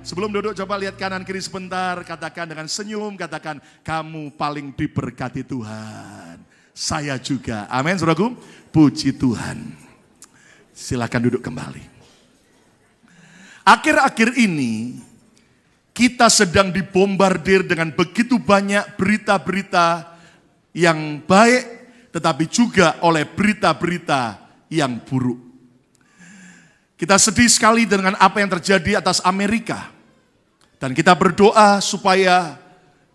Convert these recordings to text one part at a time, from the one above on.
Sebelum duduk coba lihat kanan kiri sebentar, katakan dengan senyum, katakan kamu paling diberkati Tuhan. Saya juga, amin saudaraku, puji Tuhan. Silakan duduk kembali. Akhir-akhir ini kita sedang dibombardir dengan begitu banyak berita-berita yang baik, tetapi juga oleh berita-berita yang buruk. Kita sedih sekali dengan apa yang terjadi atas Amerika. Dan kita berdoa supaya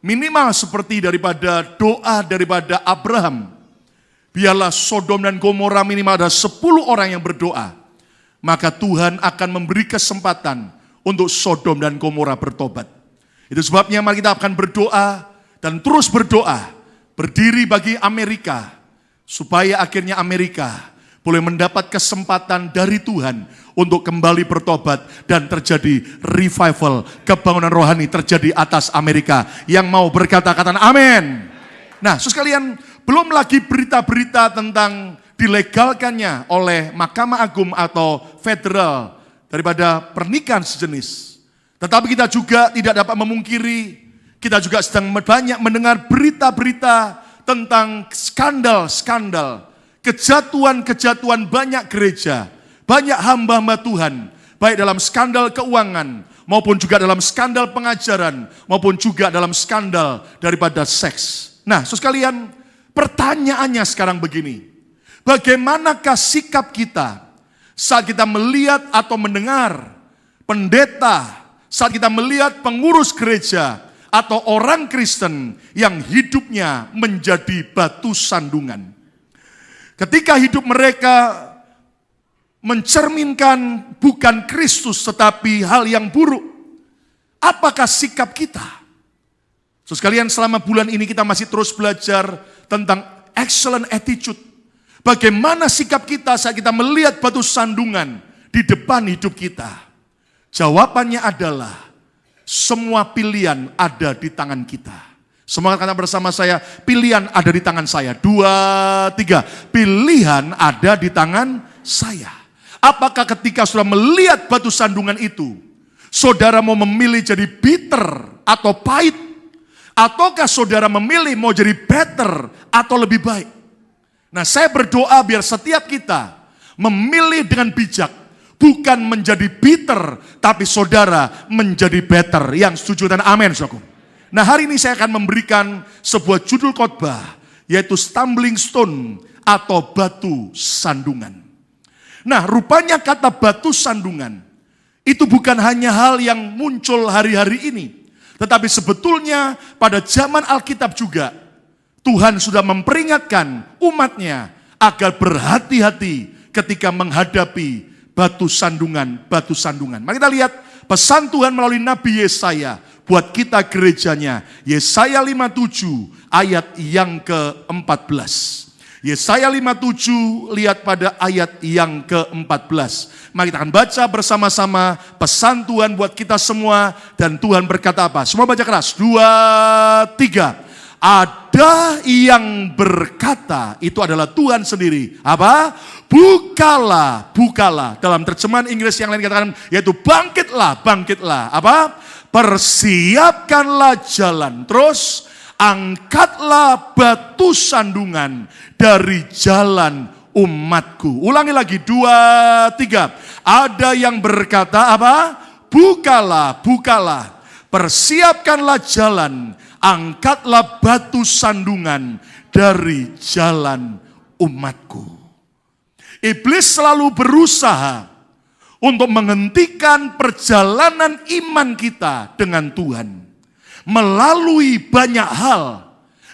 minimal seperti daripada doa daripada Abraham. Biarlah Sodom dan Gomora minimal ada 10 orang yang berdoa. Maka Tuhan akan memberi kesempatan untuk Sodom dan Gomora bertobat. Itu sebabnya mari kita akan berdoa dan terus berdoa. Berdiri bagi Amerika. Supaya akhirnya Amerika boleh mendapat kesempatan dari Tuhan untuk kembali bertobat dan terjadi revival, kebangunan rohani terjadi atas Amerika. Yang mau berkata, katakan amin. Nah, saudara sekalian, belum lagi berita-berita tentang dilegalkannya oleh Mahkamah Agung atau federal daripada pernikahan sejenis. Tetapi kita juga tidak dapat memungkiri, kita juga sedang banyak mendengar berita-berita tentang skandal-skandal, kejatuhan-kejatuhan banyak gereja, banyak hamba-hamba Tuhan, baik dalam skandal keuangan, maupun juga dalam skandal pengajaran, maupun juga dalam skandal daripada seks. Nah, saudara sekalian, pertanyaannya sekarang begini, bagaimanakah sikap kita saat kita melihat atau mendengar pendeta, saat kita melihat pengurus gereja, atau orang Kristen yang hidupnya menjadi batu sandungan. Ketika hidup mereka mencerminkan bukan Kristus tetapi hal yang buruk, apakah sikap kita? So, sekalian, selama bulan ini kita masih terus belajar tentang excellent attitude. Bagaimana sikap kita saat kita melihat batu sandungan di depan hidup kita? Jawabannya adalah semua pilihan ada di tangan kita. Semua kata bersama saya, pilihan ada di tangan saya. 2, 3, pilihan ada di tangan saya. Apakah ketika saudara melihat batu sandungan itu, saudara mau memilih jadi bitter atau pahit? Ataukah saudara memilih mau jadi better atau lebih baik? Nah, saya berdoa biar setiap kita memilih dengan bijak, bukan menjadi bitter, tapi saudara menjadi better. Yang setuju dan amin, saudaraku. Nah, hari ini saya akan memberikan sebuah judul khotbah, yaitu stumbling stone atau batu sandungan. Nah, rupanya kata batu sandungan itu bukan hanya hal yang muncul hari-hari ini, tetapi sebetulnya pada zaman Alkitab juga Tuhan sudah memperingatkan umatnya agar berhati-hati ketika menghadapi batu sandungan. Mari kita lihat pesan Tuhan melalui Nabi Yesaya buat kita gerejanya. Yesaya 57 ayat yang ke-14. Yesaya 57, lihat pada ayat yang ke-14. Mari kita akan baca bersama-sama pesan Tuhan buat kita semua. Dan Tuhan berkata apa? Semua baca keras. 2, 3. Ada yang berkata, itu adalah Tuhan sendiri. Apa? Bukalah, bukalah. Dalam terjemahan Inggris yang lain katakan, yaitu bangkitlah, bangkitlah. Apa? Persiapkanlah jalan. Terus, angkatlah batu sandungan dari jalan umatku. Ulangi lagi, 2, 3. Ada yang berkata apa? Bukalah, bukalah. Persiapkanlah jalan. Angkatlah batu sandungan dari jalan umatku. Iblis selalu berusaha untuk menghentikan perjalanan iman kita dengan Tuhan. Melalui banyak hal,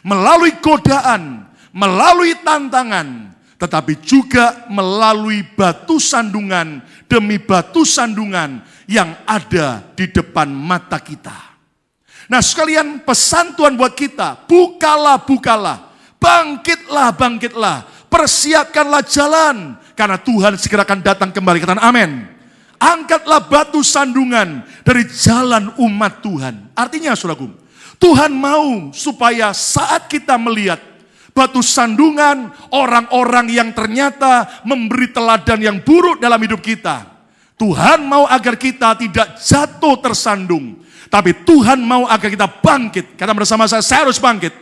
melalui godaan, melalui tantangan, tetapi juga melalui batu sandungan demi batu sandungan yang ada di depan mata kita. Nah sekalian, pesan Tuhan buat kita, bukalah, bangkitlah, persiapkanlah jalan, karena Tuhan segera akan datang kembali. Katakan amin. Angkatlah batu sandungan dari jalan umat Tuhan. Artinya saudaraku, Tuhan mau supaya saat kita melihat batu sandungan orang-orang yang ternyata memberi teladan yang buruk dalam hidup kita, Tuhan mau agar kita tidak jatuh tersandung, tapi Tuhan mau agar kita bangkit. Kata bersama saya harus bangkit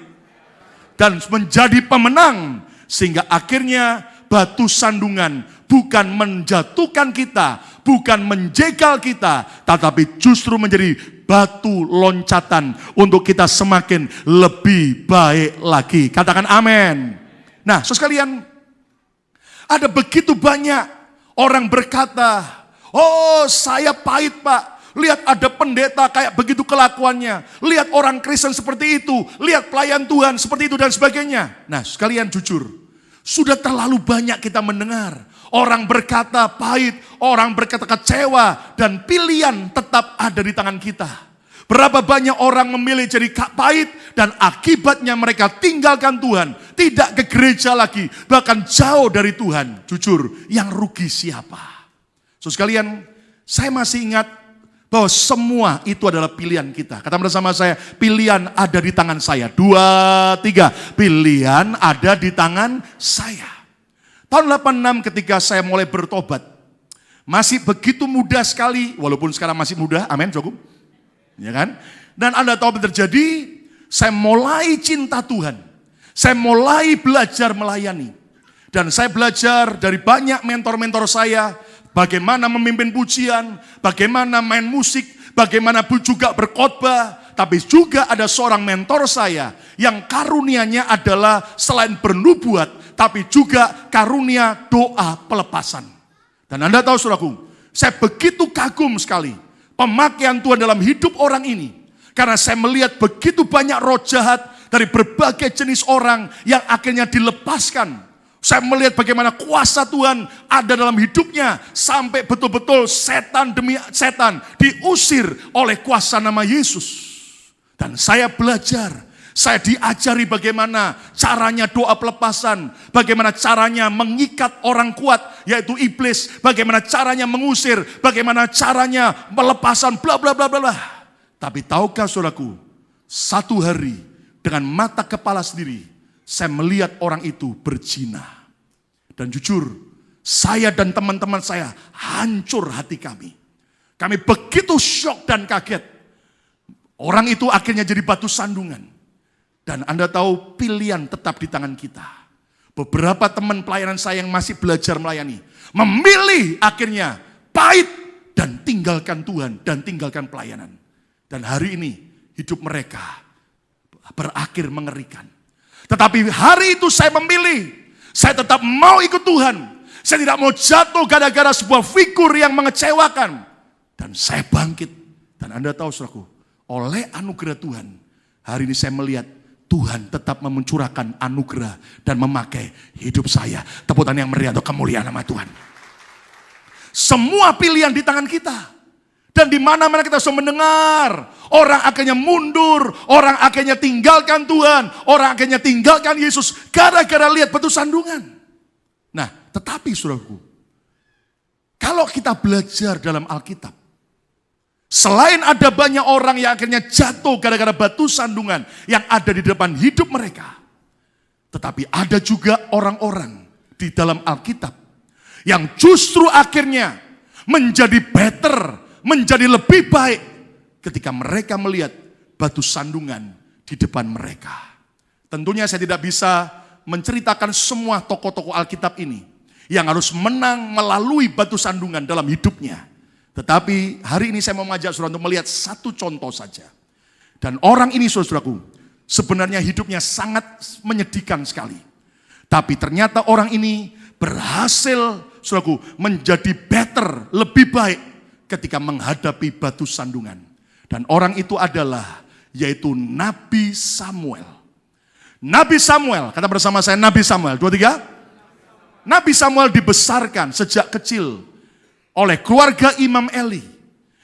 dan menjadi pemenang, sehingga akhirnya batu sandungan bukan menjatuhkan kita, bukan menjegal kita, tetapi justru menjadi batu loncatan untuk kita semakin lebih baik lagi. Katakan amin. Nah, saudara sekalian, ada begitu banyak orang berkata, oh saya pahit Pak, lihat ada pendeta kayak begitu kelakuannya, lihat orang Kristen seperti itu, lihat pelayan Tuhan seperti itu dan sebagainya. Nah sekalian jujur, sudah terlalu banyak kita mendengar orang berkata pahit, orang berkata kecewa, dan pilihan tetap ada di tangan kita. Berapa banyak orang memilih jadi pahit dan akibatnya mereka tinggalkan Tuhan, tidak ke gereja lagi, bahkan jauh dari Tuhan. Jujur, yang rugi siapa? So sekalian, saya masih ingat bahwa semua itu adalah pilihan kita. Kata bersama saya, pilihan ada di tangan saya. 2, 3, pilihan ada di tangan saya. Tahun 86 ketika saya mulai bertobat, masih begitu mudah sekali, walaupun sekarang masih muda, amin cukup. Ya kan? Dan Anda tahu apa terjadi? Saya mulai cinta Tuhan. Saya mulai belajar melayani. Dan saya belajar dari banyak mentor-mentor saya, bagaimana memimpin pujian, bagaimana main musik, bagaimana juga berkhotbah. Tapi juga ada seorang mentor saya yang karunianya adalah selain bernubuat, tapi juga karunia doa pelepasan. Dan Anda tahu saudaraku, saya begitu kagum sekali pemakaian Tuhan dalam hidup orang ini. Karena saya melihat begitu banyak roh jahat dari berbagai jenis orang yang akhirnya dilepaskan. Saya melihat bagaimana kuasa Tuhan ada dalam hidupnya, sampai betul-betul setan demi setan diusir oleh kuasa nama Yesus. Dan saya belajar, saya diajari bagaimana caranya doa pelepasan, bagaimana caranya mengikat orang kuat, yaitu iblis, bagaimana caranya mengusir, bagaimana caranya melepasan, bla bla bla bla. Tapi tahukah saudaraku, satu hari dengan mata kepala sendiri, saya melihat orang itu berzina. Dan jujur, saya dan teman-teman saya hancur hati kami. Kami begitu syok dan kaget. Orang itu akhirnya jadi batu sandungan. Dan Anda tahu pilihan tetap di tangan kita. Beberapa teman pelayanan saya yang masih belajar melayani, memilih akhirnya pahit dan tinggalkan Tuhan dan tinggalkan pelayanan. Dan hari ini hidup mereka berakhir mengerikan. Tetapi hari itu saya memilih, saya tetap mau ikut Tuhan. Saya tidak mau jatuh gara-gara sebuah figur yang mengecewakan. Dan saya bangkit. Dan Anda tahu saudaraku, oleh anugerah Tuhan, hari ini saya melihat Tuhan tetap mencurahkan anugerah dan memakai hidup saya. Tepuk tangan yang meriah untuk kemuliaan nama Tuhan. Semua pilihan di tangan kita. Dan di mana-mana kita sudah mendengar, orang akhirnya mundur, orang akhirnya tinggalkan Tuhan, orang akhirnya tinggalkan Yesus gara-gara lihat batu sandungan. Nah, tetapi saudaraku, kalau kita belajar dalam Alkitab, selain ada banyak orang yang akhirnya jatuh gara-gara batu sandungan yang ada di depan hidup mereka, tetapi ada juga orang-orang di dalam Alkitab yang justru akhirnya menjadi better, menjadi lebih baik ketika mereka melihat batu sandungan di depan mereka. Tentunya saya tidak bisa menceritakan semua tokoh-tokoh Alkitab ini yang harus menang melalui batu sandungan dalam hidupnya. Tetapi hari ini saya mau mengajak saudara untuk melihat satu contoh saja. Dan orang ini saudaraku, sebenarnya hidupnya sangat menyedihkan sekali. Tapi ternyata orang ini berhasil, saudaraku, menjadi better, lebih baik ketika menghadapi batu sandungan. Dan orang itu adalah, yaitu Nabi Samuel. Nabi Samuel, kata bersama saya Nabi Samuel, 2, 3. Nabi Samuel dibesarkan sejak kecil oleh keluarga Imam Eli,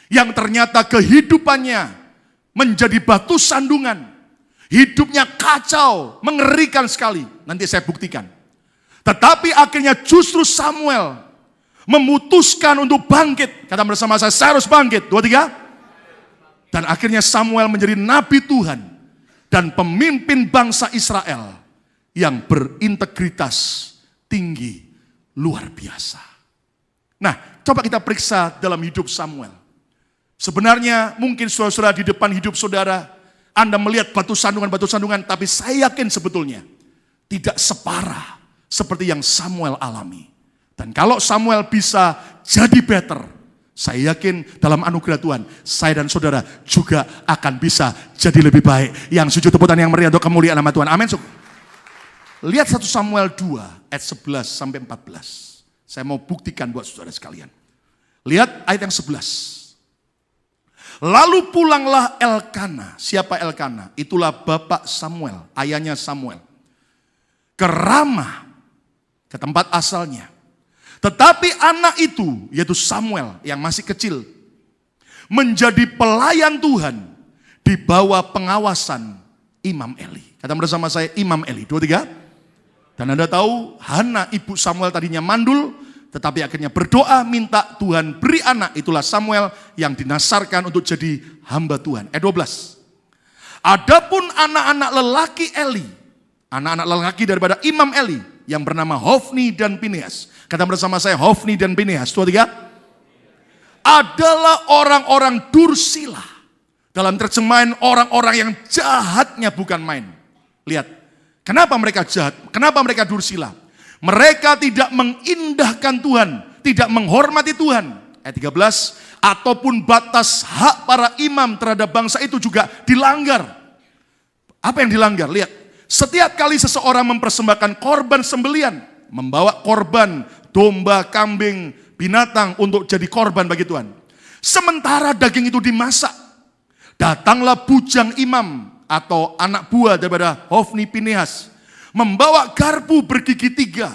yang ternyata kehidupannya menjadi batu sandungan. Hidupnya kacau, mengerikan sekali. Nanti saya buktikan. Tetapi akhirnya justru Samuel memutuskan untuk bangkit. Kata bersama saya harus bangkit. 2, 3. Dan akhirnya Samuel menjadi nabi Tuhan dan pemimpin bangsa Israel yang berintegritas tinggi, luar biasa. Nah, coba kita periksa dalam hidup Samuel. Sebenarnya mungkin saudara-saudara di depan hidup saudara, Anda melihat batu sandungan, tapi saya yakin sebetulnya tidak separah seperti yang Samuel alami. Dan kalau Samuel bisa jadi better, saya yakin dalam anugerah Tuhan, saya dan saudara juga akan bisa jadi lebih baik. Yang sujud tepuk tangan yang meriah untuk kemuliaan nama Tuhan. Amin. Lihat 1 Samuel 2 ayat 11 sampai 14. Saya mau buktikan buat saudara sekalian. Lihat ayat yang 11. Lalu pulanglah Elkana. Siapa Elkana? Itulah bapak Samuel, ayahnya Samuel. Ke Ramah, ke tempat asalnya. Tetapi anak itu, yaitu Samuel yang masih kecil, menjadi pelayan Tuhan di bawah pengawasan Imam Eli. Kata bersama saya Imam Eli. 2, 3. Dan Anda tahu Hana ibu Samuel tadinya mandul, tetapi akhirnya berdoa minta Tuhan beri anak. Itulah Samuel yang dinasarkan untuk jadi hamba Tuhan. Ayat 12. Adapun anak-anak lelaki Eli, anak-anak lelaki daripada Imam Eli yang bernama Hofni dan Pinehas. Kata bersama saya Hofni dan Pinehas. 2, 3. Adalah orang-orang dursila. Dalam terjemahan orang-orang yang jahatnya bukan main. Lihat, kenapa mereka jahat? Kenapa mereka dursila? Mereka tidak mengindahkan Tuhan, tidak menghormati Tuhan. Ayat 13, ataupun batas hak para imam terhadap bangsa itu juga dilanggar. Apa yang dilanggar? Lihat, setiap kali seseorang mempersembahkan korban sembelian, membawa korban, domba, kambing, binatang untuk jadi korban bagi Tuhan. Sementara daging itu dimasak, datanglah bujang imam atau anak buah daripada Hofni Pinehas, membawa garpu bergigi 3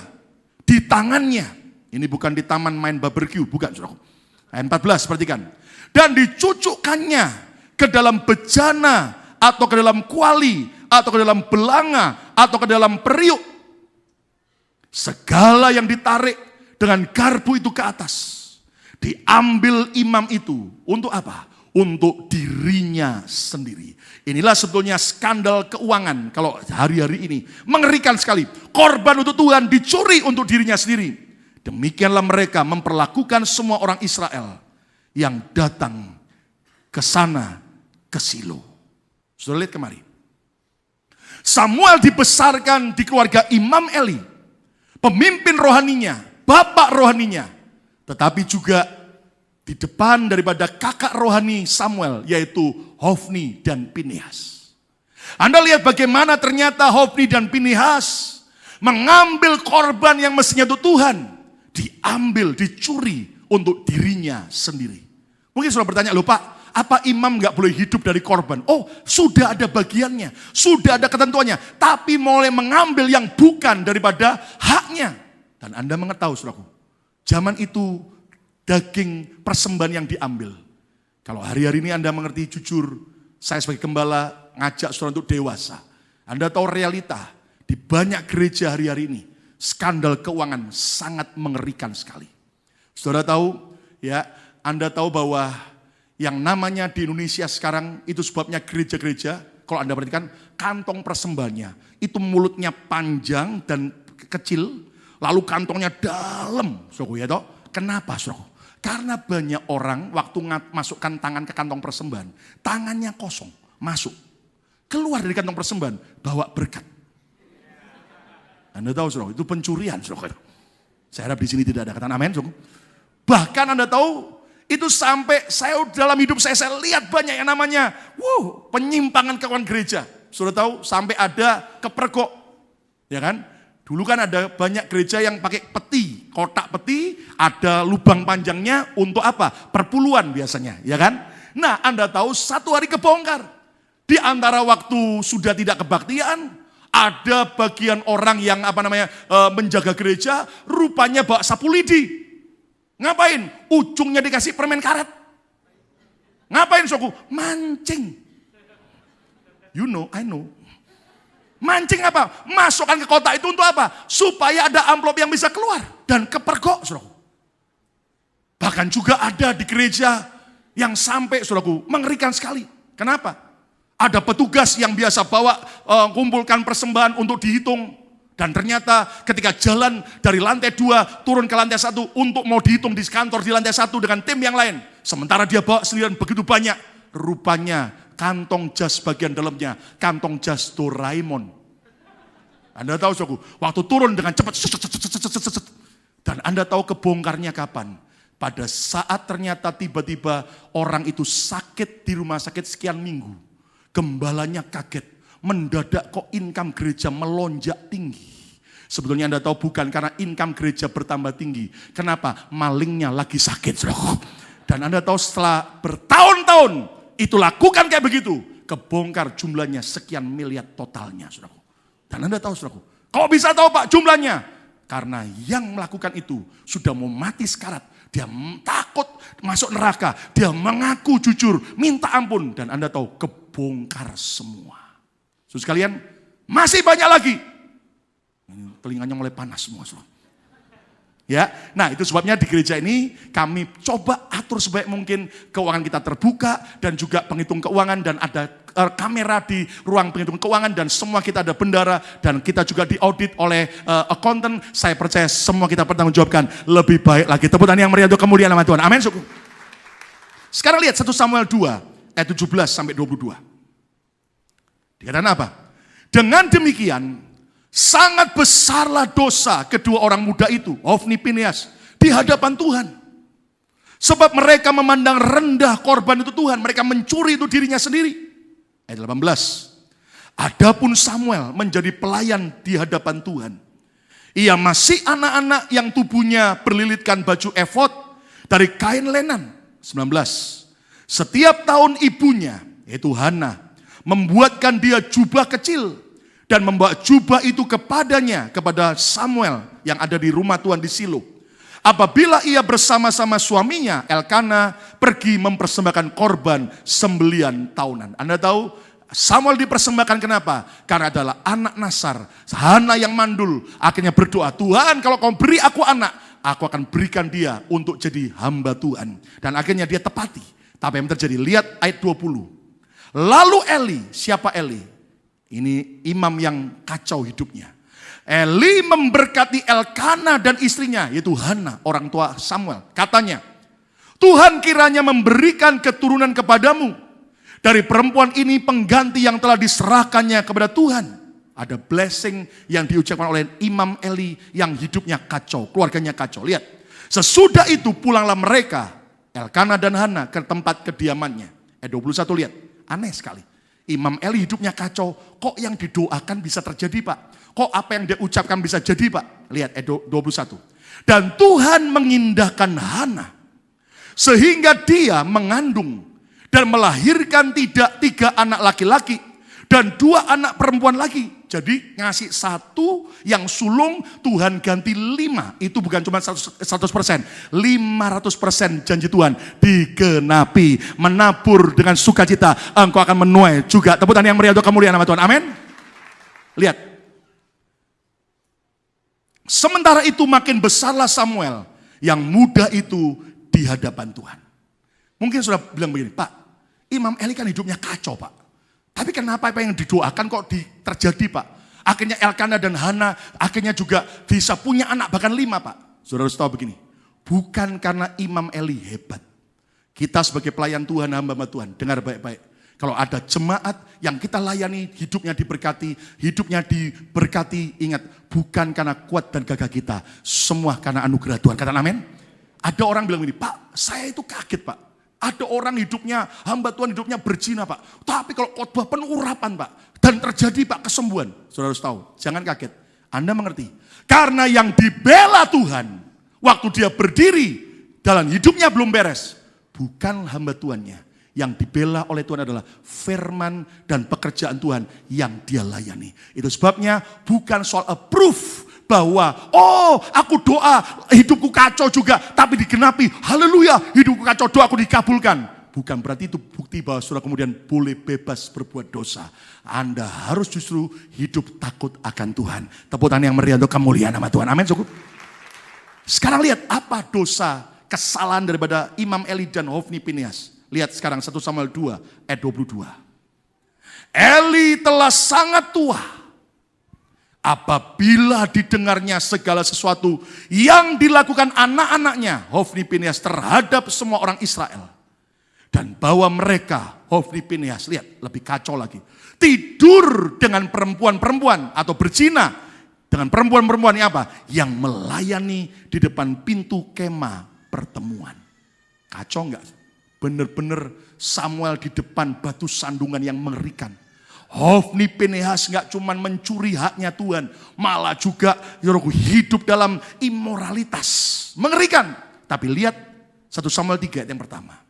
di tangannya. Ini bukan di taman main barbecue, bukan. Ayat 14, perhatikan. Dan dicucukkannya ke dalam bejana, atau ke dalam kuali, atau ke dalam belanga, atau ke dalam periuk. Segala yang ditarik dengan garpu itu ke atas, diambil imam itu. Untuk apa? Untuk dirinya sendiri. Inilah sebetulnya skandal keuangan kalau hari-hari ini. Mengerikan sekali. Korban untuk Tuhan dicuri untuk dirinya sendiri. Demikianlah mereka memperlakukan semua orang Israel yang datang ke sana, ke Silo. Sudah lihat kemari. Samuel dibesarkan di keluarga Imam Eli. Pemimpin rohaninya, bapak rohaninya. Tetapi juga di depan daripada kakak rohani Samuel, yaitu Hofni dan Pinehas. Anda lihat bagaimana ternyata Hofni dan Pinehas mengambil korban yang mestinya untuk Tuhan, diambil, dicuri untuk dirinya sendiri. Mungkin sudah bertanya, loh Pak, apa imam gak boleh hidup dari korban? Oh, sudah ada bagiannya, sudah ada ketentuannya, tapi mulai mengambil yang bukan daripada haknya. Dan Anda mengetahui, saudaraku, zaman itu daging persembahan yang diambil. Kalau hari-hari ini Anda mengerti, jujur, saya sebagai gembala ngajak saudara untuk dewasa. Anda tahu realita, di banyak gereja hari-hari ini, skandal keuangan sangat mengerikan sekali. Saudara tahu, ya, Anda tahu bahwa yang namanya di Indonesia sekarang, itu sebabnya gereja-gereja, kalau Anda perhatikan, kantong persembahannya, itu mulutnya panjang dan kecil, lalu kantongnya dalam. Saudara, ya toh? Kenapa, saudara? Karena banyak orang waktu masukkan tangan ke kantong persembahan, tangannya kosong, masuk. Keluar dari kantong persembahan, bawa berkat. Anda tahu, saudara, itu pencurian, saudara. Saya harap di sini tidak ada, kata amin, saudara. Bahkan Anda tahu, itu sampai saya dalam hidup saya lihat banyak yang namanya, penyimpangan keuangan gereja. Saudara tahu, sampai ada kepergok, ya kan? Dulu kan ada banyak gereja yang pakai peti, kotak peti, ada lubang panjangnya untuk apa? Perpuluhan biasanya, ya kan? Nah, Anda tahu satu hari kebongkar. Di antara waktu sudah tidak kebaktian, ada bagian orang yang menjaga gereja, rupanya bawa sapu lidi. Ngapain? Ujungnya dikasih permen karet. Ngapain, saudaraku? Mancing. You know, I know. Mancing apa? Masukkan ke kotak itu untuk apa? Supaya ada amplop yang bisa keluar dan kepergok, saudaraku. Bahkan juga ada di gereja yang sampai, saudaraku, mengerikan sekali. Kenapa? Ada petugas yang biasa bawa kumpulkan persembahan untuk dihitung. Dan ternyata ketika jalan dari lantai 2 turun ke lantai 1 untuk mau dihitung di kantor di lantai 1 dengan tim yang lain. Sementara dia bawa sendirian begitu banyak. Rupanya kantong jas bagian dalamnya, kantong jas Doraemon. Anda tahu, saudaraku, waktu turun dengan cepat, dan Anda tahu kebongkarnya kapan? Pada saat ternyata tiba-tiba orang itu sakit di rumah sakit sekian minggu. Gembalanya kaget, mendadak kok income gereja melonjak tinggi. Sebetulnya Anda tahu bukan karena income gereja bertambah tinggi. Kenapa? Malingnya lagi sakit, saudaraku. Dan Anda tahu setelah bertahun-tahun, itu lakukan kayak begitu, kebongkar jumlahnya sekian miliar totalnya, saudaraku. Dan Anda tahu, saudaraku, kok bisa tahu Pak jumlahnya? Karena yang melakukan itu sudah mau mati sekarat, dia takut masuk neraka, dia mengaku jujur, minta ampun, dan Anda tahu kebongkar semua. Saudara sekalian, masih banyak lagi. Ini telinganya mulai panas semua, saudara. Ya, nah itu sebabnya di gereja ini kami coba atur sebaik mungkin keuangan kita terbuka dan juga penghitung keuangan dan ada kamera di ruang penghitung keuangan dan semua kita ada bendara dan kita juga diaudit oleh accountant. Saya percaya semua kita bertanggungjawabkan lebih baik lagi. Tepuk tangan yang meriah untuk kemuliaan nama Tuhan. Amin, suku. Sekarang lihat 1 Samuel 2 ayat 17 sampai 22. Dikatakan apa? Dengan demikian sangat besarlah dosa kedua orang muda itu, Hofni Pinehas, di hadapan Tuhan. Sebab mereka memandang rendah korban itu Tuhan, mereka mencuri itu dirinya sendiri. Ayat 18. Adapun Samuel menjadi pelayan di hadapan Tuhan. Ia masih anak-anak yang tubuhnya berlilitkan baju efod dari kain lenan. 19. Setiap tahun ibunya, yaitu Hana, membuatkan dia jubah kecil dan membawa jubah itu kepadanya, kepada Samuel yang ada di rumah Tuhan di Silo. Apabila ia bersama-sama suaminya, Elkana, pergi mempersembahkan korban sembelian tahunan. Anda tahu, Samuel dipersembahkan kenapa? Karena adalah anak Nasar, Hana yang mandul, akhirnya berdoa, Tuhan kalau kau beri aku anak, aku akan berikan dia untuk jadi hamba Tuhan. Dan akhirnya dia tepati. Tapi yang terjadi, lihat ayat 20. Lalu Eli, siapa Eli? Ini imam yang kacau hidupnya. Eli memberkati Elkana dan istrinya, yaitu Hana, orang tua Samuel. Katanya, Tuhan kiranya memberikan keturunan kepadamu. Dari perempuan ini pengganti yang telah diserahkannya kepada Tuhan. Ada blessing yang diucapkan oleh Imam Eli yang hidupnya kacau, keluarganya kacau. Lihat, sesudah itu pulanglah mereka, Elkana dan Hana, ke tempat kediamannya. Ayat 21 lihat, aneh sekali. Imam Eli hidupnya kacau, kok yang didoakan bisa terjadi Pak? Kok apa yang dia ucapkan bisa jadi Pak? Lihat ayat 21. Dan Tuhan mengindahkan Hana, sehingga dia mengandung dan melahirkan tidak 3 anak laki-laki dan 2 anak perempuan lagi. Jadi ngasih 1 yang sulung, Tuhan ganti 5. Itu bukan cuma 100%, 500% janji Tuhan digenapi. Menabur dengan sukacita, engkau akan menuai juga. Tepuk tangan yang meriah untuk kemuliaan nama Tuhan. Amin. Lihat. Sementara itu makin besarlah Samuel yang muda itu di hadapan Tuhan. Mungkin sudah bilang begini, Pak, Imam Eli kan hidupnya kacau Pak. Tapi kenapa apa yang didoakan kok terjadi Pak? Akhirnya Elkana dan Hana akhirnya juga bisa punya anak bahkan 5 Pak. Saudara harus tahu begini, bukan karena Imam Eli hebat. Kita sebagai pelayan Tuhan, hamba Tuhan, dengar baik-baik. Kalau ada jemaat yang kita layani, hidupnya diberkati, ingat, bukan karena kuat dan gagah kita, semua karena anugerah Tuhan. Katakan amin. Ada orang bilang begini, Pak, saya itu kaget Pak. Ada orang hidupnya, hamba Tuhan hidupnya berzina Pak. Tapi kalau khotbah penuh urapan Pak. Dan terjadi Pak kesembuhan. Saudara harus tahu, jangan kaget. Anda mengerti? Karena yang dibela Tuhan, waktu dia berdiri dalam hidupnya belum beres, bukan hamba Tuhannya. Yang dibela oleh Tuhan adalah firman dan pekerjaan Tuhan yang dia layani. Itu sebabnya bukan soal approve bahwa, oh aku doa, hidupku kacau juga, tapi digenapi. Haleluya, hidupku kacau, doaku dikabulkan. Bukan berarti itu bukti bahwa saudara kemudian boleh bebas berbuat dosa. Anda harus justru hidup takut akan Tuhan. Tepuk tangan yang meriah untuk kemuliaan nama Tuhan. Amin, cukup. Sekarang lihat apa dosa, kesalahan daripada Imam Eli dan Hofni Pinehas. Lihat sekarang 1 Samuel 2 ayat 22. Eli telah sangat tua apabila didengarnya segala sesuatu yang dilakukan anak-anaknya, Hofni Pinehas, terhadap semua orang Israel. Dan bahwa mereka, Hofni Pinehas, lihat lebih kacau lagi, tidur dengan perempuan-perempuan atau berzina dengan perempuan-perempuan yang apa? Yang melayani di depan pintu kemah pertemuan. Kacau enggak? Benar-benar Samuel di depan batu sandungan yang mengerikan. Hofni Pinehas enggak cuma mencuri haknya Tuhan, malah juga hidup dalam imoralitas. Mengerikan. Tapi lihat 1 Samuel 3 ayat yang pertama.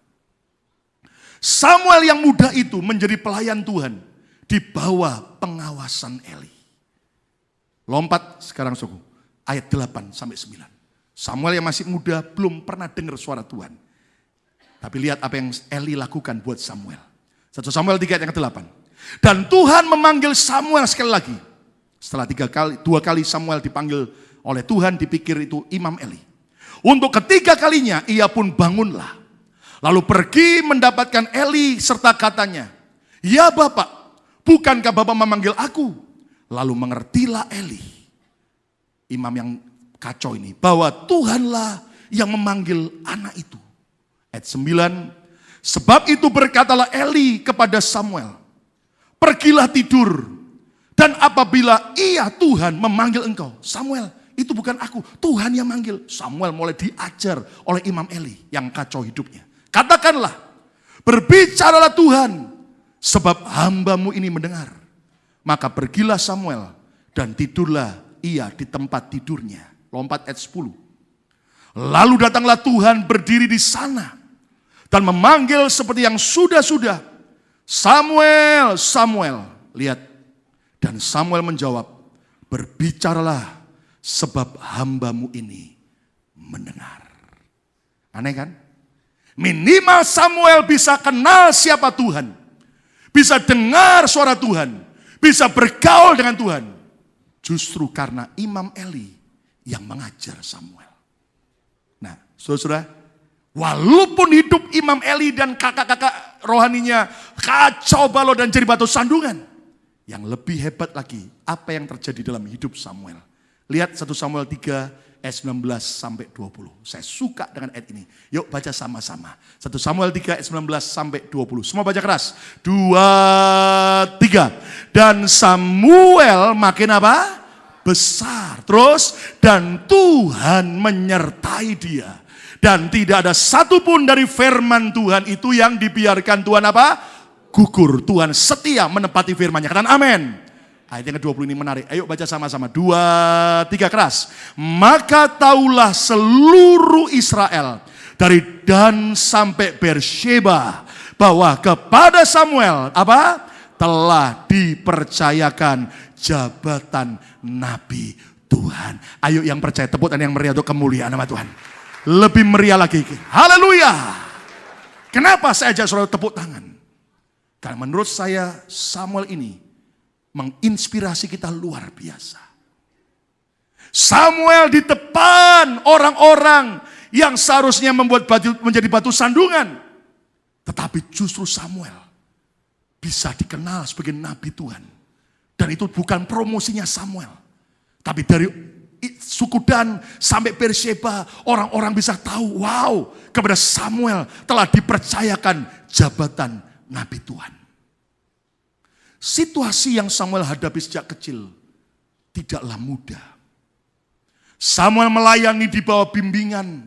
Samuel yang muda itu menjadi pelayan Tuhan di bawah pengawasan Eli. Lompat sekarang suku, ayat 8 sampai 9. Samuel yang masih muda belum pernah dengar suara Tuhan. Tapi lihat apa yang Eli lakukan buat Samuel. 1 Samuel 3 ayat yang ke-8. Dan Tuhan memanggil Samuel sekali lagi. Setelah 2 kali Samuel dipanggil oleh Tuhan, dipikir itu Imam Eli. Untuk ketiga kalinya ia pun bangunlah. Lalu pergi mendapatkan Eli serta katanya, ya Bapak, bukankah Bapak memanggil aku? Lalu mengertilah Eli, imam yang kacau ini, bahwa Tuhanlah yang memanggil anak itu. Ayat 9, sebab itu berkatalah Eli kepada Samuel, pergilah tidur, dan apabila ia Tuhan memanggil engkau, Samuel, itu bukan aku, Tuhan yang manggil. Samuel mulai diajar oleh Imam Eli yang kacau hidupnya. Katakanlah, berbicaralah Tuhan, sebab hambamu ini mendengar. Maka pergilah Samuel, dan tidurlah ia di tempat tidurnya. Lompat ayat 10. Lalu datanglah Tuhan berdiri di sana, dan memanggil seperti yang sudah-sudah, Samuel, Samuel. Lihat, dan Samuel menjawab, berbicaralah, sebab hambamu ini mendengar. Aneh kan? Minimal Samuel bisa kenal siapa Tuhan. Bisa dengar suara Tuhan. Bisa bergaul dengan Tuhan. Justru karena Imam Eli yang mengajar Samuel. Nah, saudara-saudara, walaupun hidup Imam Eli dan kakak-kakak rohaninya kacau balau dan jadi batu sandungan. Yang lebih hebat lagi, apa yang terjadi dalam hidup Samuel. Lihat 1 Samuel 3 ayat 19 sampai 20. Saya suka dengan ayat ini. Yuk baca sama-sama. 1 Samuel 3 ayat 19 sampai 20. Semua baca keras. 2, 3. Dan Samuel makin apa? Besar. Terus, dan Tuhan menyertai dia. Dan tidak ada satupun dari firman Tuhan itu yang dibiarkan Tuhan apa? Gugur. Tuhan setia menepati firman-Nya. Katakan amin. Ayat yang ke-20 ini menarik. Ayo baca sama-sama. 2, 3 keras. Maka taulah seluruh Israel dari Dan sampai Beersheba bahwa kepada Samuel apa? Telah dipercayakan jabatan nabi Tuhan. Ayo yang percaya, tepuk tangan yang meriah untuk kemuliaan nama Tuhan. Lebih meriah lagi. Haleluya. Kenapa saya ajak saudara tepuk tangan? Karena menurut saya Samuel ini menginspirasi kita luar biasa. Samuel di depan orang-orang yang seharusnya menjadi batu sandungan. Tetapi justru Samuel bisa dikenal sebagai nabi Tuhan. Dan itu bukan promosinya Samuel. Tapi dari suku Dan sampai Beersheba, orang-orang bisa tahu, wow, kepada Samuel telah dipercayakan jabatan nabi Tuhan. Situasi yang Samuel hadapi sejak kecil tidaklah mudah. Samuel melayani di bawah bimbingan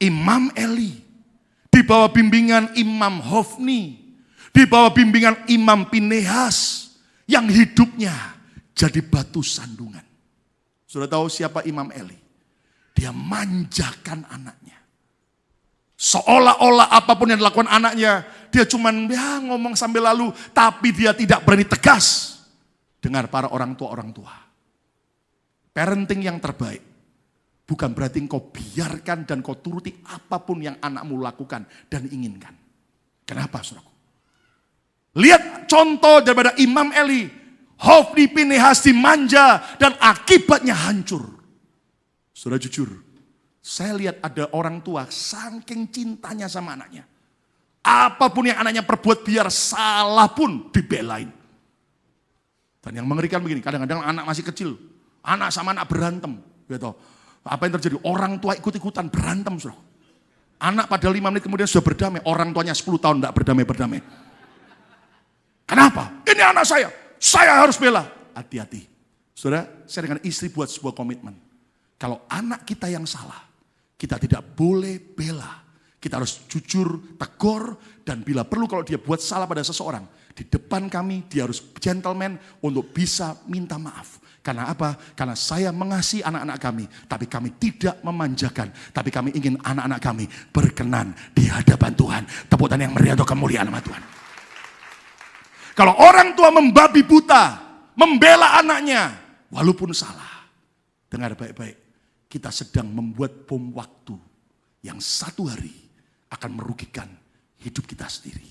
Imam Eli, di bawah bimbingan Imam Hofni, di bawah bimbingan Imam Pinehas yang hidupnya jadi batu sandungan. Sudah tahu siapa Imam Eli? Dia manjakan anaknya. Seolah-olah apapun yang dilakukan anaknya, dia cuman ngomong sambil lalu, tapi dia tidak berani tegas. Dengar para orang tua. Parenting yang terbaik bukan berarti engkau biarkan dan kau turuti apapun yang anakmu lakukan dan inginkan. Kenapa, saudaraku? Lihat contoh daripada Imam Eli. Hofni Pinehas dimanja dan akibatnya hancur. Saudara jujur, saya lihat ada orang tua saking cintanya sama anaknya. Apapun yang anaknya perbuat biar salah pun dibelain. Dan yang mengerikan begini, kadang-kadang anak masih kecil, anak sama anak berantem. Gitu. Apa yang terjadi? Orang tua ikut-ikutan berantem. Saudara. Anak pada 5 menit kemudian sudah berdamai, orang tuanya 10 tahun tidak berdamai-berdamai. Kenapa? Ini anak saya harus bela. Hati-hati. Saudara, saya dengan istri buat sebuah komitmen. Kalau anak kita yang salah, kita tidak boleh bela. Kita harus jujur, tegur, dan bila perlu kalau dia buat salah pada seseorang, di depan kami dia harus gentleman untuk bisa minta maaf. Karena apa? Karena saya mengasihi anak-anak kami, tapi kami tidak memanjakan, tapi kami ingin anak-anak kami berkenan di hadapan Tuhan. Tepuk tangan yang meriah untuk kemuliaan nama Tuhan. Kalau orang tua membabi buta, membela anaknya, walaupun salah, dengar baik-baik, kita sedang membuat bom waktu yang satu hari akan merugikan hidup kita sendiri.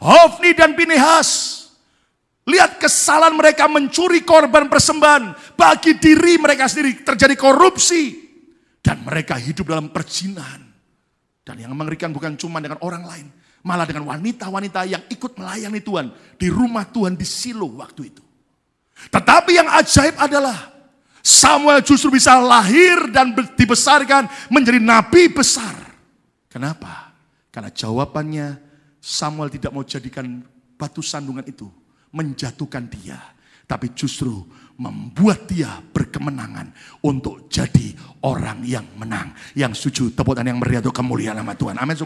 Hofni dan Pinehas, lihat kesalahan mereka mencuri korban persembahan bagi diri mereka sendiri, terjadi korupsi, dan mereka hidup dalam perzinahan. Dan yang mengerikan bukan cuma dengan orang lain, malah dengan wanita-wanita yang ikut melayani Tuhan di rumah Tuhan di Silo waktu itu. Tetapi yang ajaib adalah Samuel justru bisa lahir dan dibesarkan menjadi nabi besar. Kenapa? Karena jawabannya Samuel tidak mau jadikan batu sandungan itu menjatuhkan dia, tapi justru membuat dia berkemenangan untuk jadi orang yang menang. Yang setuju, tepuk tangan yang meriah untuk kemuliaan nama Tuhan. Amin.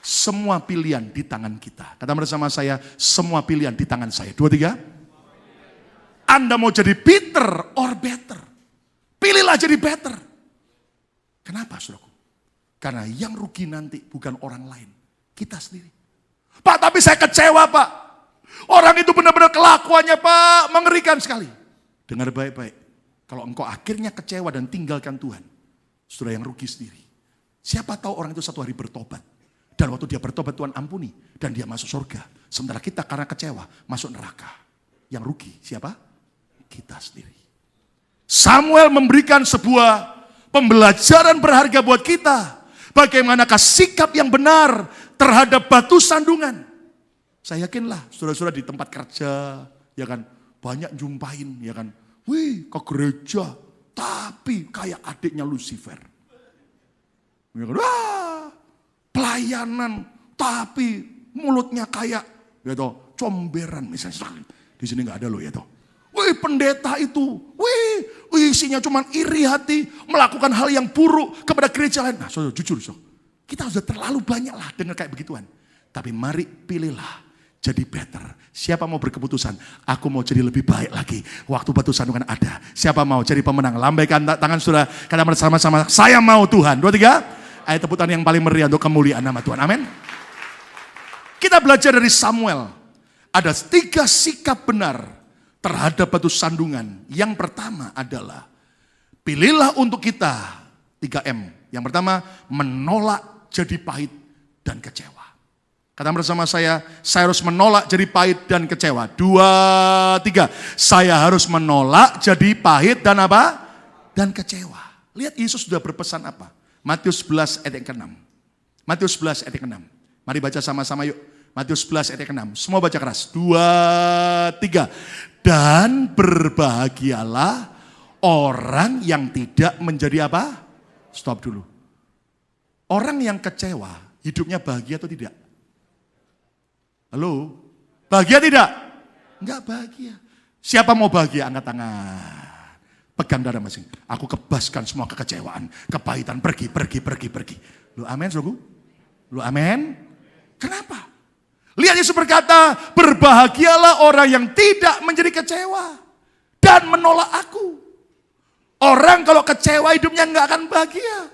Semua pilihan di tangan kita. Kata bersama saya, semua pilihan di tangan saya. 2, 3. Anda mau jadi bitter or better. Pilihlah jadi better. Kenapa, saudaraku? Karena yang rugi nanti bukan orang lain, kita sendiri. Pak, tapi saya kecewa, Pak. Orang itu benar-benar kelakuannya, Pak, mengerikan sekali. Dengar baik-baik. Kalau engkau akhirnya kecewa dan tinggalkan Tuhan, saudara yang rugi sendiri. Siapa tahu orang itu satu hari bertobat. Dan waktu dia bertobat Tuhan ampuni. Dan dia masuk surga. Sementara kita karena kecewa masuk neraka. Yang rugi siapa? Kita sendiri. Samuel memberikan sebuah pembelajaran berharga buat kita. Bagaimanakah sikap yang benar terhadap batu sandungan. Saya yakinlah saudara-saudara di tempat kerja, ya kan, banyak jumpain, ya kan. Wih, ke gereja, tapi kayak adiknya Lucifer. Ya kan, wah, pelayanan, tapi mulutnya kayak, ya toh, comberan misalnya. Di sini nggak ada loh, ya toh. Wih, pendeta itu, wih, isinya cuma iri hati, melakukan hal yang buruk kepada gereja lain. Nah, saudara, jujur, kita sudah terlalu banyak lah dengar kayak begituan. Tapi mari pilihlah jadi better. Siapa mau berkeputusan? Aku mau jadi lebih baik lagi. Waktu batu sandungan ada. Siapa mau jadi pemenang? Lambaikan tangan saudara. Kata bersama-sama, saya mau Tuhan. 2, 3. Ayat tepuk tangan yang paling meriah untuk kemuliaan nama Tuhan. Amin. Kita belajar dari Samuel. Ada 3 sikap benar terhadap batu sandungan. Yang pertama adalah pilihlah untuk kita 3M. Yang pertama, menolak jadi pahit dan kecewa. Kata bersama saya harus menolak jadi pahit dan kecewa. 2, 3. Saya harus menolak jadi pahit dan apa? Dan kecewa. Lihat Yesus sudah berpesan apa? Matius 11 ayat yang ke-6. Matius 11 ayat yang ke-6. Mari baca sama-sama yuk. Matius 11 ayat yang ke-6. Semua baca keras. 2, 3. Dan berbahagialah orang yang tidak menjadi apa? Stop dulu. Orang yang kecewa, hidupnya bahagia atau tidak? Halo? Bahagia tidak? Enggak bahagia. Siapa mau bahagia? Angkat tangan. Pegang dada masing. Aku kebaskan semua kekecewaan, kepahitan. Pergi. Lu amin, saudaraku? Lu amin? Kenapa? Lihat Yesus berkata, berbahagialah orang yang tidak menjadi kecewa dan menolak aku. Orang kalau kecewa hidupnya nggak akan bahagia.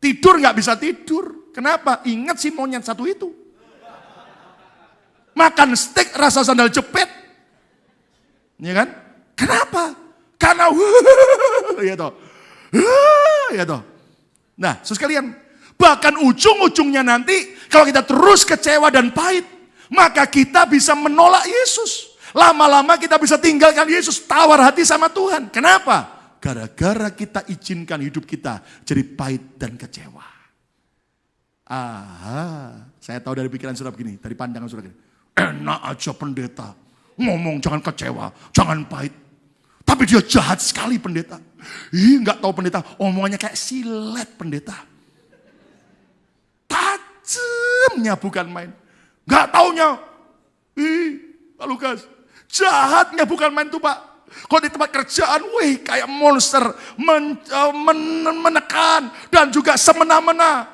Tidur nggak bisa tidur. Kenapa? Ingat si monyet satu itu. Makan steak rasa sandal jepit. Ya kan? Kenapa? Karena ya toh. Ya toh. Nah, saudara sekalian, bahkan ujung-ujungnya nanti kalau kita terus kecewa dan pahit, maka kita bisa menolak Yesus. Lama-lama kita bisa tinggalkan Yesus, tawar hati sama Tuhan. Kenapa? Gara-gara kita izinkan hidup kita jadi pahit dan kecewa. Saya tahu dari pikiran saudara begini, dari pandangan saudara begini. Enak aja pendeta, ngomong jangan kecewa, jangan pahit. Tapi dia jahat sekali pendeta. Nggak tahu pendeta, omongannya kayak silet pendeta. Tajamnya bukan main. Nggak taunya, Pak Lukas, jahatnya bukan main tuh Pak. Kalau di tempat kerjaan, kayak monster, menekan, dan juga semena-mena.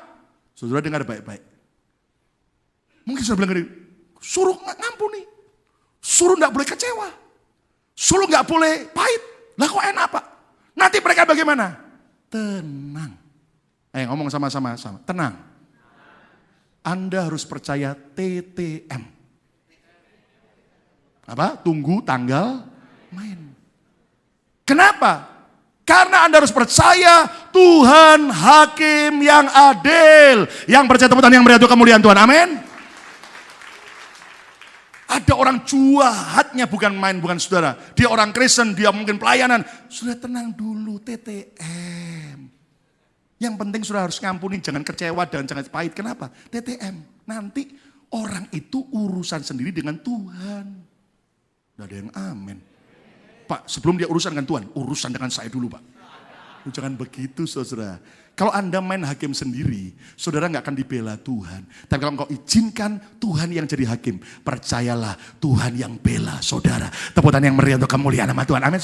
Saudara dengar baik-baik. Mungkin saudara bilang gini, suruh ngampuni, suruh nggak boleh kecewa, suruh nggak boleh pahit. Lah kok enak Pak? Nanti mereka bagaimana? Tenang. Ngomong sama-sama, tenang. Anda harus percaya TTM. Apa? Tunggu tanggal main. Kenapa? Karena Anda harus percaya Tuhan hakim yang adil. Yang percaya tepuk tangan yang meriah kemuliaan Tuhan. Amin. Ada orang jahatnya bukan main, bukan saudara. Dia orang Kristen, dia mungkin pelayanan. Sudah tenang dulu, TTM. Yang penting sudah harus ngampuni, jangan kecewa dan jangan pahit. Kenapa? TTM. Nanti orang itu urusan sendiri dengan Tuhan. Tidak ada yang amin. Pak, sebelum dia urusan dengan Tuhan, urusan dengan saya dulu Pak. Jangan begitu saudara. Kalau Anda main hakim sendiri, saudara nggak akan dibela Tuhan. Tapi kalau engkau izinkan Tuhan yang jadi hakim, percayalah Tuhan yang bela saudara. Tepuk tangan yang meriah untuk kemuliaan nama Tuhan. Amin.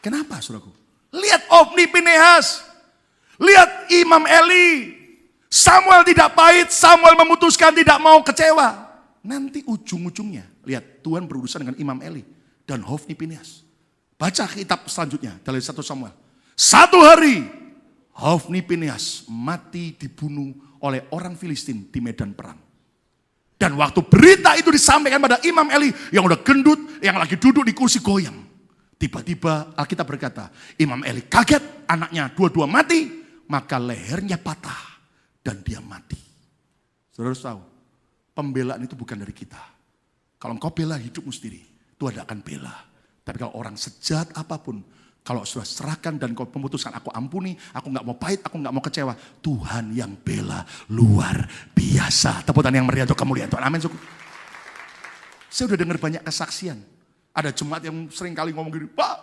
Kenapa saudaraku? Lihat Ofni Pinehas. Lihat Imam Eli. Samuel tidak pahit, Samuel memutuskan tidak mau kecewa. Nanti ujung-ujungnya, lihat Tuhan berurusan dengan Imam Eli dan Hofni Pinehas. Baca kitab selanjutnya dari 1 Samuel. Satu hari Hofni Pinehas mati dibunuh oleh orang Filistin di medan perang. Dan waktu berita itu disampaikan pada Imam Eli yang udah gendut, yang lagi duduk di kursi goyang. Tiba-tiba Alkitab berkata, Imam Eli kaget, anaknya dua-dua mati, maka lehernya patah dan dia mati. Saudara tahu, pembelaan itu bukan dari kita. Kalau engkau bela hidupmu sendiri, Tuhan tidak akan bela. Tapi kalau orang sejahat apapun, kalau sudah serahkan dan kau memutuskan, aku ampuni, aku nggak mau pahit, aku nggak mau kecewa, Tuhan yang bela luar biasa. Tepuk tangan yang meriah untuk kemuliaan Tuhan. Amin. Saya udah dengar banyak kesaksian. Ada jemaat yang sering kali ngomong gini, Pak,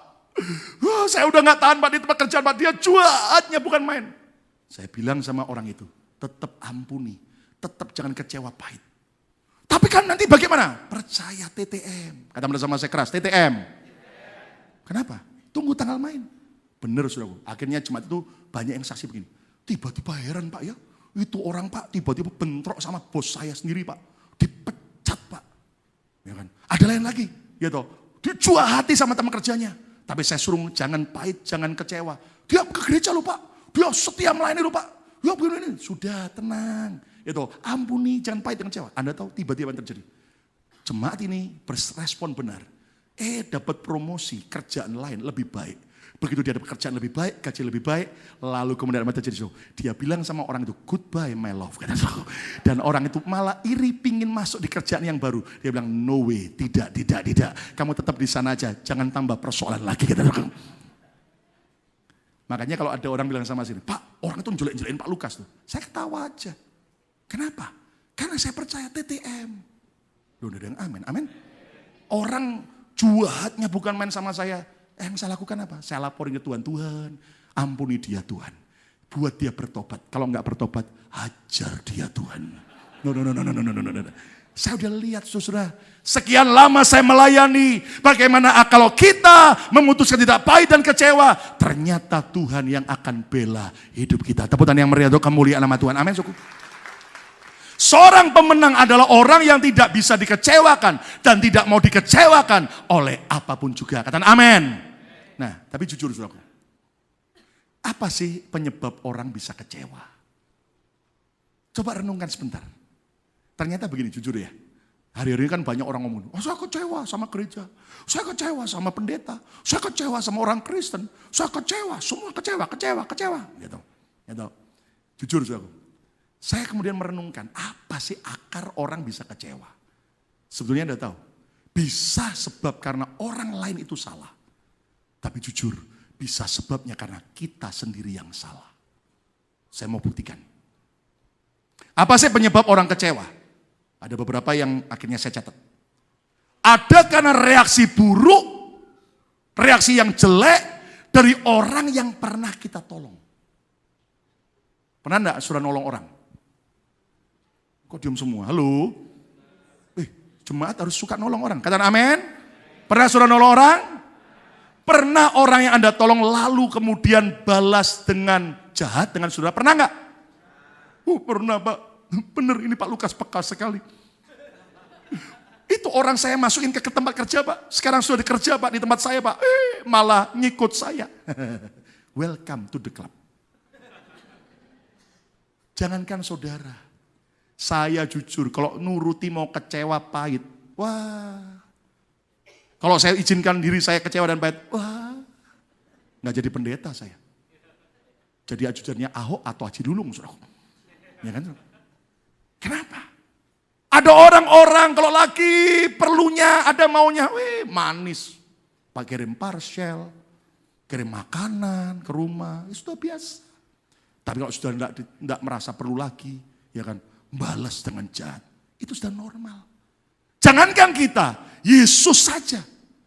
saya udah nggak tahan Pak di tempat kerjaan Pak, dia jahatnya bukan main. Saya bilang sama orang itu, tetap ampuni, tetap jangan kecewa pahit. Tapi kan nanti bagaimana? Percaya TTM. Kata bersama saya keras, TTM. Kenapa? Tunggu tanggal main. Benar saudaraku. Akhirnya jemaat itu banyak yang saksi begini. Tiba-tiba heran Pak ya. Itu orang Pak tiba-tiba bentrok sama bos saya sendiri Pak. Dipecat Pak. Ya kan? Ada lain lagi. Ya toh. Dijual hati sama teman kerjanya. Tapi saya suruh jangan pahit, jangan kecewa. Dia ke gereja loh Pak. Dia setia melayani loh Pak. Ya begini. Sudah tenang. Ya toh. Ampuni, jangan pahit, jangan kecewa. Anda tahu tiba-tiba yang terjadi. Jemaat ini berespon benar. Dapat promosi kerjaan lain lebih baik. Begitu dia dapat kerjaan lebih baik, gaji lebih baik, lalu kemudian apa terjadi? Dia bilang sama orang itu, goodbye my love. Dan orang itu malah iri pingin masuk di kerjaan yang baru. Dia bilang, no way, tidak. Kamu tetap di sana aja, jangan tambah persoalan lagi. Makanya kalau ada orang bilang sama sini, Pak, orang itu jelek-jelekin Pak Lukas tuh. Saya ketawa aja. Kenapa? Karena saya percaya TTM. Loh, ada yang amin. Amin. Orang jahatnya bukan main sama saya. Yang saya lakukan apa? Saya laporin ke Tuhan. Tuhan, ampuni dia Tuhan. Buat dia bertobat. Kalau enggak bertobat, hajar dia Tuhan. No. Saya udah lihat saudara. Sekian lama saya melayani. Bagaimana kalau kita memutuskan tidak pahit dan kecewa. Ternyata Tuhan yang akan bela hidup kita. Tepuk tangan yang meriah untuk kemuliaan nama Tuhan. Amin. Seorang pemenang adalah orang yang tidak bisa dikecewakan dan tidak mau dikecewakan oleh apapun juga. Katakan amin. Nah, tapi jujur saudaraku, apa sih penyebab orang bisa kecewa? Coba renungkan sebentar. Ternyata begini, jujur ya. Hari-hari kan banyak orang ngomong, oh, saya kecewa sama gereja, saya kecewa sama pendeta, saya kecewa sama orang Kristen, saya kecewa, semua kecewa. Gitu. Jujur saudaraku, saya kemudian merenungkan, apa sih akar orang bisa kecewa? Sebetulnya Anda tahu, bisa sebab karena orang lain itu salah. Tapi jujur, bisa sebabnya karena kita sendiri yang salah. Saya mau buktikan. Apa sih penyebab orang kecewa? Ada beberapa yang akhirnya saya catat. Ada karena reaksi buruk, reaksi yang jelek dari orang yang pernah kita tolong. Pernah enggak saudara nolong orang? Kok diam semua? Halo? Jemaat harus suka nolong orang. Katakan amin. Pernah saudara nolong orang? Pernah orang yang Anda tolong lalu kemudian balas dengan jahat dengan saudara? Pernah enggak? Pernah Pak. Benar ini Pak Lukas peka sekali. Itu orang saya masukin ke tempat kerja Pak. Sekarang sudah kerja Pak di tempat saya Pak. Malah ngikut saya. Welcome to the club. Jangankan saudara. Saya jujur kalau nuruti mau kecewa pahit. Wah. Kalau saya izinkan diri saya kecewa dan pahit. Wah. Nggak jadi pendeta saya. Jadi ajudannya Ahok atau Haji Lulung. Ya kan? Kenapa? Ada orang-orang kalau lagi perlunya, ada maunya, manis. Pak kirim parcel, kirim makanan ke rumah, itu sudah biasa. Tapi kalau sudah tidak merasa perlu lagi, ya kan, balas dengan jahat, itu sudah normal. Jangankan kita, Yesus saja.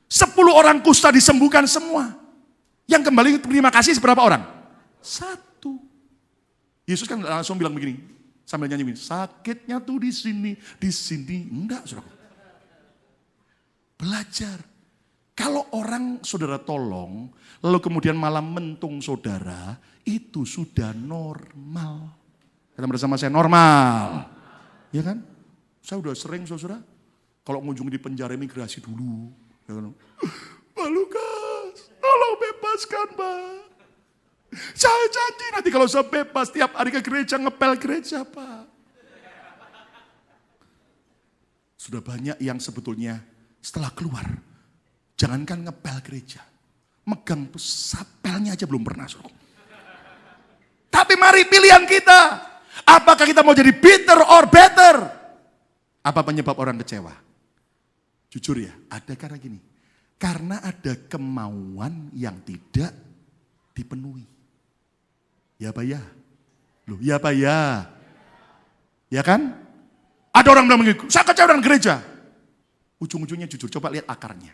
10 orang kusta disembuhkan semua. Yang kembali terima kasih seberapa orang? 1. Yesus kan langsung bilang begini, sambil nyanyi, sakitnya tuh di sini. Enggak, saudara. Belajar. Kalau orang saudara tolong, lalu kemudian malah mentung saudara, itu sudah normal. Kata bersama saya, normal. Ya kan? Saya udah sering, saudara, kalau mengunjungi di penjara imigrasi dulu. Ya kan? Pak Lukas, tolong bebaskan, Pak. Saya janji nanti kalau saya bebas tiap hari ke gereja, ngepel gereja Pak. Sudah banyak yang sebetulnya setelah keluar, jangankan ngepel gereja, megang sapelnya aja belum pernah. Tapi mari pilihan kita, apakah kita mau jadi bitter or better? Apa penyebab orang kecewa? Jujur ya, ada karena gini, karena ada kemauan yang tidak dipenuhi. Ya Pak ya? Loh, ya Pak ya? Ya kan? Ada orang bilang begitu, saya kecewa dengan gereja. Ujung-ujungnya jujur, coba lihat akarnya.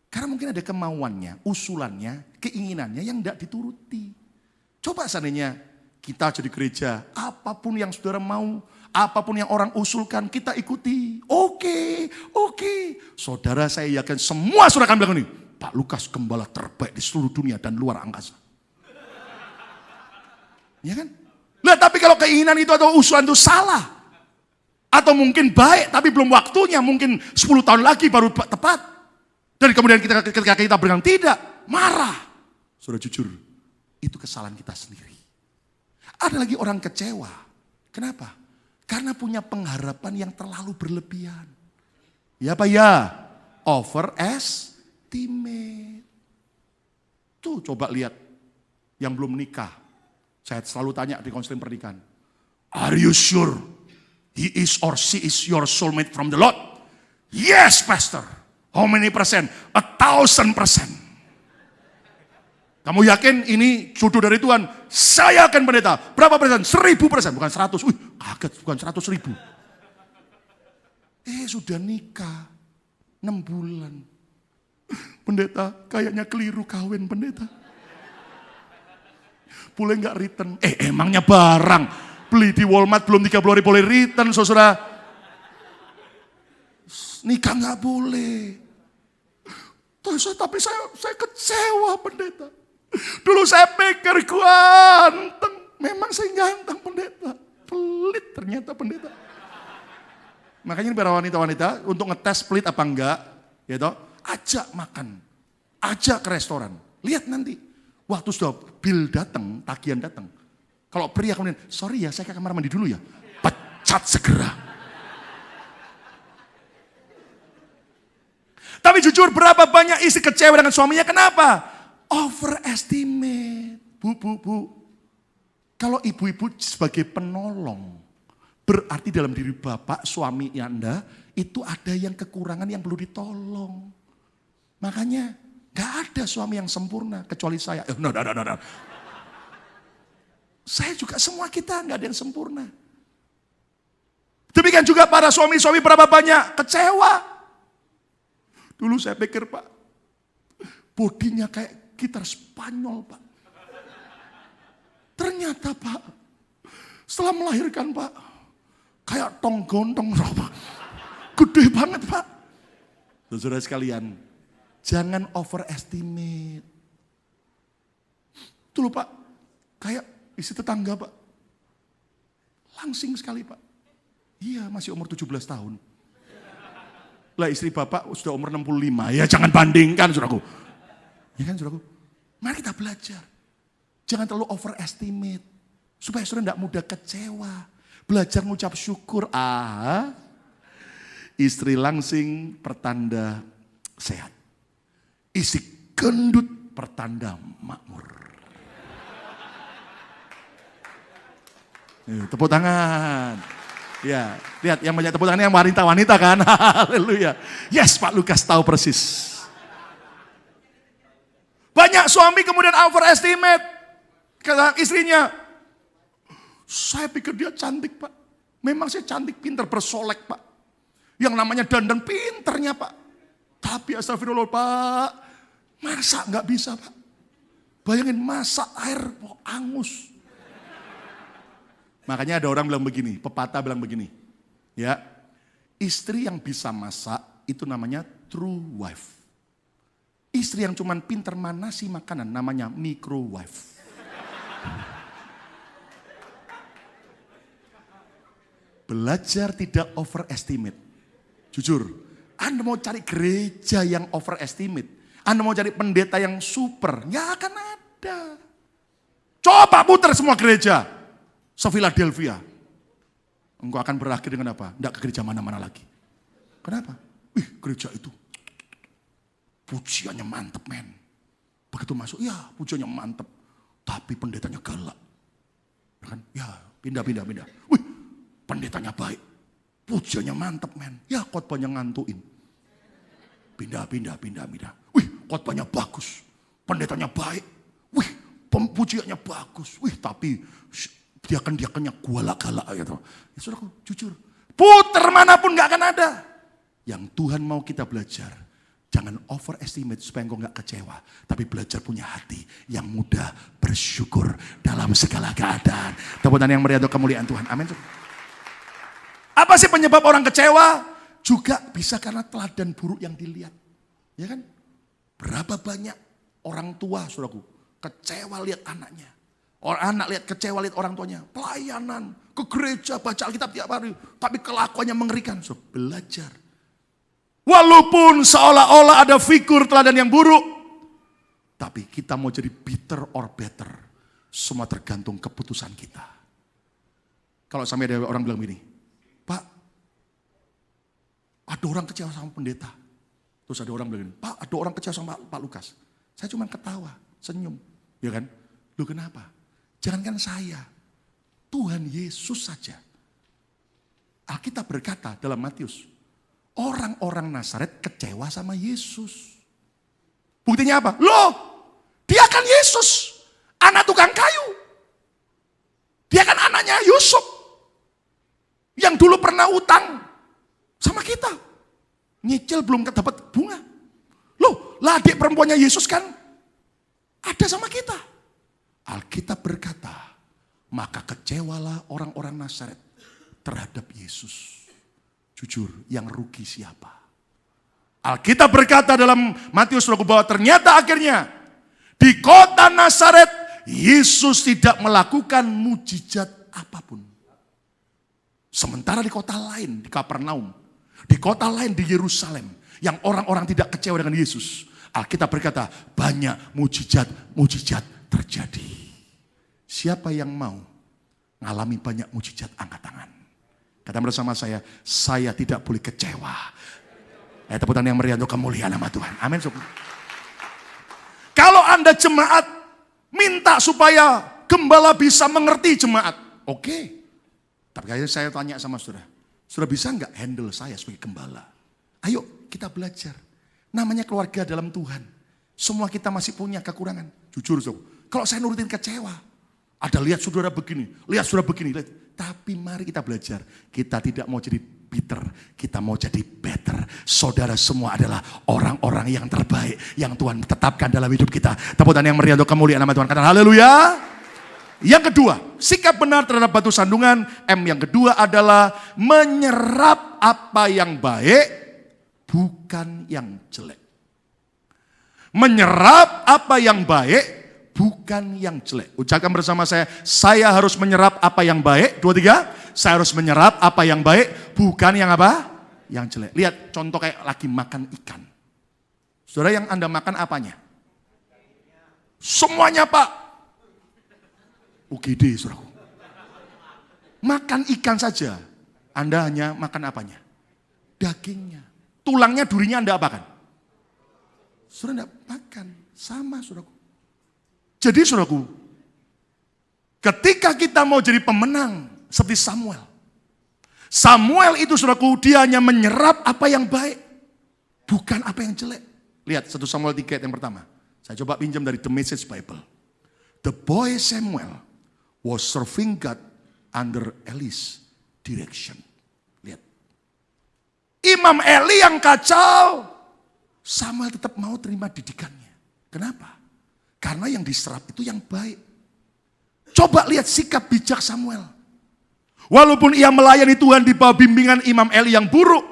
Karena mungkin ada kemauannya, usulannya, keinginannya yang tidak dituruti. Coba seandainya kita jadi gereja, apapun yang saudara mau, apapun yang orang usulkan, kita ikuti. Oke. Saudara saya yakin semua saudara akan bilang ini, Pak Lukas gembala terbaik di seluruh dunia dan luar angkasa. Ya kan? Nah, tapi kalau keinginan itu atau usulan itu salah. Atau mungkin baik tapi belum waktunya, mungkin 10 tahun lagi baru tepat. Dan kemudian ketika kita bilang tidak, marah. Sudah jujur, itu kesalahan kita sendiri. Ada lagi orang kecewa. Kenapa? Karena punya pengharapan yang terlalu berlebihan. Ya Pak ya? Overestimate. Tuh coba lihat yang belum nikah. Saya selalu tanya di konseling pernikahan. Are you sure he is or she is your soulmate from the Lord? Yes, Pastor. How many percent? 1,000%. Kamu yakin ini jodoh dari Tuhan? Saya akan pendeta. Berapa persen? 1000%. Bukan 100. Kaget, bukan 100.000. Sudah nikah 6 bulan. Pendeta, kayaknya keliru kawin pendeta. Boleh nggak return? Emangnya barang beli di Walmart belum 30 hari boleh return, saudara? Nikah nggak boleh. Tapi saya kecewa pendeta. Dulu saya pikir ganteng, memang saya ganteng pendeta. Pelit ternyata pendeta. Makanya para wanita-wanita untuk ngetes pelit apa enggak, ya toh, ajak makan. ajak ke restoran. Lihat nanti, waktu sudah bill datang, tagihan datang. Kalau pria kemudian, sorry ya saya ke kamar mandi dulu ya. Pecat segera. Tapi jujur berapa banyak istri kecewa dengan suaminya, kenapa? Overestimate. Bu. Kalau ibu-ibu sebagai penolong, berarti dalam diri bapak, suami Anda, itu ada yang kekurangan yang perlu ditolong. Makanya gak ada suami yang sempurna, kecuali saya. No. Saya juga, semua kita gak ada yang sempurna. Demikian juga para suami-suami berapa banyak kecewa. Dulu saya pikir Pak, bodinya kayak gitar Spanyol Pak. Ternyata Pak, setelah melahirkan Pak, kayak tong-gontong Pak. Gede banget Pak. Saudara sekalian, jangan overestimate. Dulu Pak, kayak isi tetangga Pak. Langsing sekali Pak. Iya, masih umur 17 tahun. Lah istri bapak sudah umur 65, ya jangan bandingkan saudaraku. Ya kan saudaraku? Mari kita belajar. Jangan terlalu overestimate. Supaya saudara tidak mudah kecewa. Belajar mengucap syukur. Istri langsing pertanda sehat. Istri gendut pertanda makmur. Tepuk tangan. Ya, lihat yang banyak tepuk tangan yang wanita-wanita kan. Haleluya. Yes, Pak Lukas tahu persis. Banyak suami kemudian overestimate. Kata istrinya, saya pikir dia cantik Pak. Memang saya cantik, pintar, bersolek Pak. Yang namanya dandan pinternya Pak. Tapi astagfirullah Pak, masak nggak bisa Pak. Bayangin masak air angus. Makanya ada orang bilang begini, pepatah bilang begini. Ya, istri yang bisa masak itu namanya true wife. Istri yang cuman pinter manasi makanan namanya microwave. Belajar tidak overestimate. Jujur, Anda mau cari gereja yang overestimate, Anda mau cari pendeta yang super, nggak akan ada. Coba putar semua gereja se-Philadelphia. Engkau akan berakhir dengan apa? Nggak ke gereja mana-mana lagi. Kenapa? Gereja itu pujiannya mantep men. Begitu masuk, ya pujiannya mantep. Tapi pendetanya galak. Ya kan? Ya pindah. Pendetanya baik. Pujiannya mantep men. Ya khotbahnya ngantuin. Pindah. Khotbahnya bagus. Pendetanya baik. Pujiannya bagus. Tapi diakan-diakannya galak gitu. Ya saudaraku, jujur. Puter manapun gak akan ada. Yang Tuhan mau kita belajar. Jangan overestimate supaya engkau gak kecewa. Tapi belajar punya hati yang mudah bersyukur dalam segala keadaan. Tepuk tangan yang meriah untuk kemuliaan Tuhan. Amin. Apa sih penyebab orang kecewa? Juga bisa karena teladan buruk yang dilihat. Ya kan? Berapa banyak orang tua, saudaraku, kecewa lihat anaknya. Orang anak lihat kecewa lihat orang tuanya. Pelayanan, ke gereja, baca Alkitab tiap hari. Tapi kelakuannya mengerikan. So, belajar. Walaupun seolah-olah ada figur teladan yang buruk. Tapi kita mau jadi bitter or better. Semua tergantung keputusan kita. Kalau sampai ada orang bilang begini, Pak, ada orang kecewa sama pendeta. Terus ada orang bilang begini, Pak, ada orang kecewa sama Pak Lukas. Saya cuma ketawa, senyum. Ya kan? Lu kenapa? Jangankan saya, Tuhan Yesus saja. Alkitab berkata dalam Matius, orang-orang Nazaret kecewa sama Yesus. Buktinya apa? Loh, dia kan Yesus, anak tukang kayu. Dia kan anaknya Yusuf, yang dulu pernah utang sama kita. Nyicil belum dapat bunga. Loh, lah adik perempuannya Yesus kan ada sama kita. Alkitab berkata, maka kecewalah orang-orang Nazaret terhadap Yesus. Jujur, yang rugi siapa? Alkitab berkata dalam Matius bahwa ternyata akhirnya di kota Nazaret Yesus tidak melakukan mujizat apapun. Sementara di kota lain, di Kapernaum, di kota lain di Yerusalem, yang orang-orang tidak kecewa dengan Yesus, Alkitab berkata, banyak mujizat-mujizat terjadi. Siapa yang mau ngalami banyak mujizat, angkat tangan. Kata bersama saya tidak boleh kecewa. Tepuk tangan yang meriah untuk kemuliaan nama Tuhan. Amin. Kalau Anda jemaat, minta supaya gembala bisa mengerti jemaat. Oke. Tapi kayaknya saya tanya sama saudara, saudara bisa nggak handle saya sebagai gembala? Ayo kita belajar. Namanya keluarga dalam Tuhan. Semua kita masih punya kekurangan. Jujur, kalau saya nurutin kecewa, ada lihat saudara begini, lihat saudara begini. Tapi mari kita belajar. Kita tidak mau jadi bitter, kita mau jadi better. Saudara semua adalah orang-orang yang terbaik yang Tuhan tetapkan dalam hidup kita. Tepuk tangan yang meriah untuk kemuliaan nama Tuhan. Katakan haleluya. Yang kedua, sikap benar terhadap batu sandungan. M yang kedua adalah menyerap apa yang baik, bukan yang jelek. Menyerap apa yang baik, bukan yang jelek. Ucapkan bersama saya harus menyerap apa yang baik. 2, 3, saya harus menyerap apa yang baik, bukan yang apa? Yang jelek. Lihat contoh kayak lagi makan ikan. Saudara, yang Anda makan apanya? Semuanya Pak. UGD, saudaraku. Makan ikan saja, Anda hanya makan apanya? Dagingnya. Tulangnya, durinya Anda apakan? Saudara tidak makan. Sama, saudaraku. Jadi saudaraku, ketika kita mau jadi pemenang seperti Samuel. Samuel itu saudaraku, dia hanya menyerap apa yang baik, bukan apa yang jelek. Lihat 1 Samuel 3 yang pertama. Saya coba pinjam dari The Message Bible. The boy Samuel was serving God under Eli's direction. Lihat. Imam Eli yang kacau, Samuel tetap mau terima didikannya. Kenapa? Karena yang diserap itu yang baik. Coba lihat sikap bijak Samuel. Walaupun ia melayani Tuhan di bawah bimbingan Imam Eli yang buruk,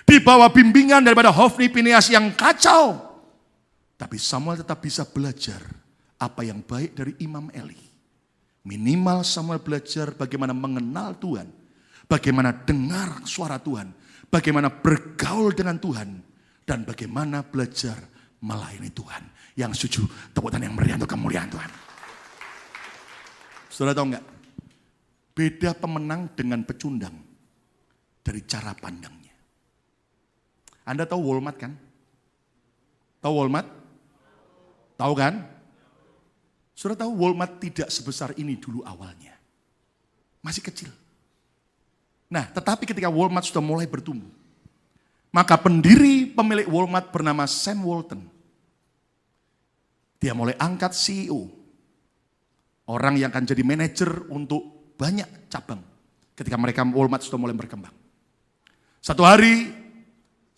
di bawah bimbingan daripada Hofni Pinehas yang kacau, tapi Samuel tetap bisa belajar apa yang baik dari Imam Eli. Minimal Samuel belajar bagaimana mengenal Tuhan, bagaimana dengar suara Tuhan, bagaimana bergaul dengan Tuhan, dan bagaimana belajar melayani Tuhan. Yang setuju, tepuk tangan yang meriah untuk kemuliaan Tuhan. Saudara tahu enggak? Beda pemenang dengan pecundang dari cara pandangnya. Anda tahu Walmart kan? Tahu Walmart? Tahu kan? Saudara tahu Walmart tidak sebesar ini dulu awalnya. Masih kecil. Nah, tetapi ketika Walmart sudah mulai bertumbuh, maka pendiri pemilik Walmart bernama Sam Walton. Dia mulai angkat CEO. Orang yang akan jadi manajer untuk banyak cabang. Ketika mereka Walmart sudah mulai berkembang. Satu hari,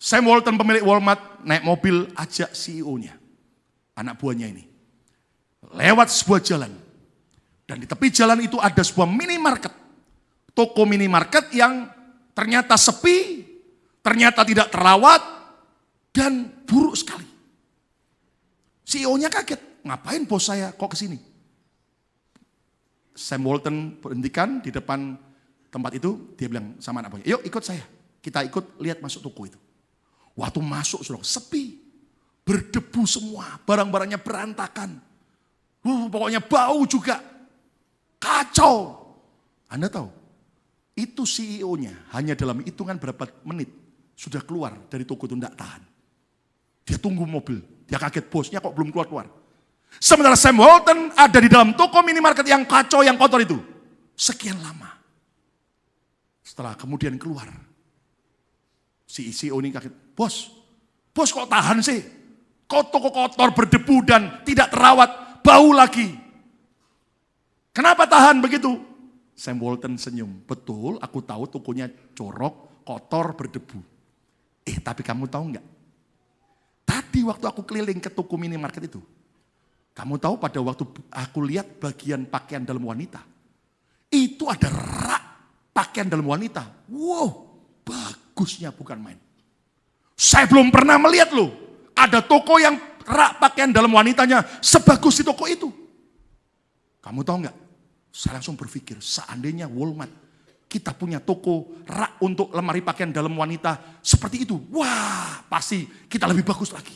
Sam Walton pemilik Walmart naik mobil ajak CEO-nya. Anak buahnya ini. Lewat sebuah jalan. Dan di tepi jalan itu ada sebuah minimarket. Toko minimarket yang ternyata sepi, ternyata tidak terawat, dan buruk sekali. CEO-nya kaget, ngapain bos saya kok kesini? Sam Walton berhentikan di depan tempat itu, dia bilang sama anak buahnya, yuk ikut saya, kita ikut lihat masuk toko itu. Waktu masuk sudah sepi, berdebu semua, barang-barangnya berantakan. Pokoknya bau juga, kacau. Anda tahu, itu CEO-nya hanya dalam hitungan berapa menit sudah keluar dari toko itu, tidak tahan. Dia tunggu mobil, dia kaget bosnya kok belum keluar-keluar. Sementara Sam Walton ada di dalam toko minimarket yang kacau, yang kotor itu. Sekian lama. Setelah kemudian keluar, si CEO ini kaget, bos kok tahan sih? Kok toko kotor, berdebu dan tidak terawat, bau lagi. Kenapa tahan begitu? Sam Walton senyum. Betul, aku tahu tokonya jorok, kotor, berdebu. Tapi kamu tahu enggak? Tadi waktu aku keliling ke toko minimarket itu, kamu tahu pada waktu aku lihat bagian pakaian dalam wanita, itu ada rak pakaian dalam wanita. Wow, bagusnya bukan main. Saya belum pernah melihat loh, ada toko yang rak pakaian dalam wanitanya sebagus di toko itu. Kamu tahu enggak? Saya langsung berpikir, seandainya Walmart, kita punya toko rak untuk lemari pakaian dalam wanita seperti itu. Wah, pasti kita lebih bagus lagi.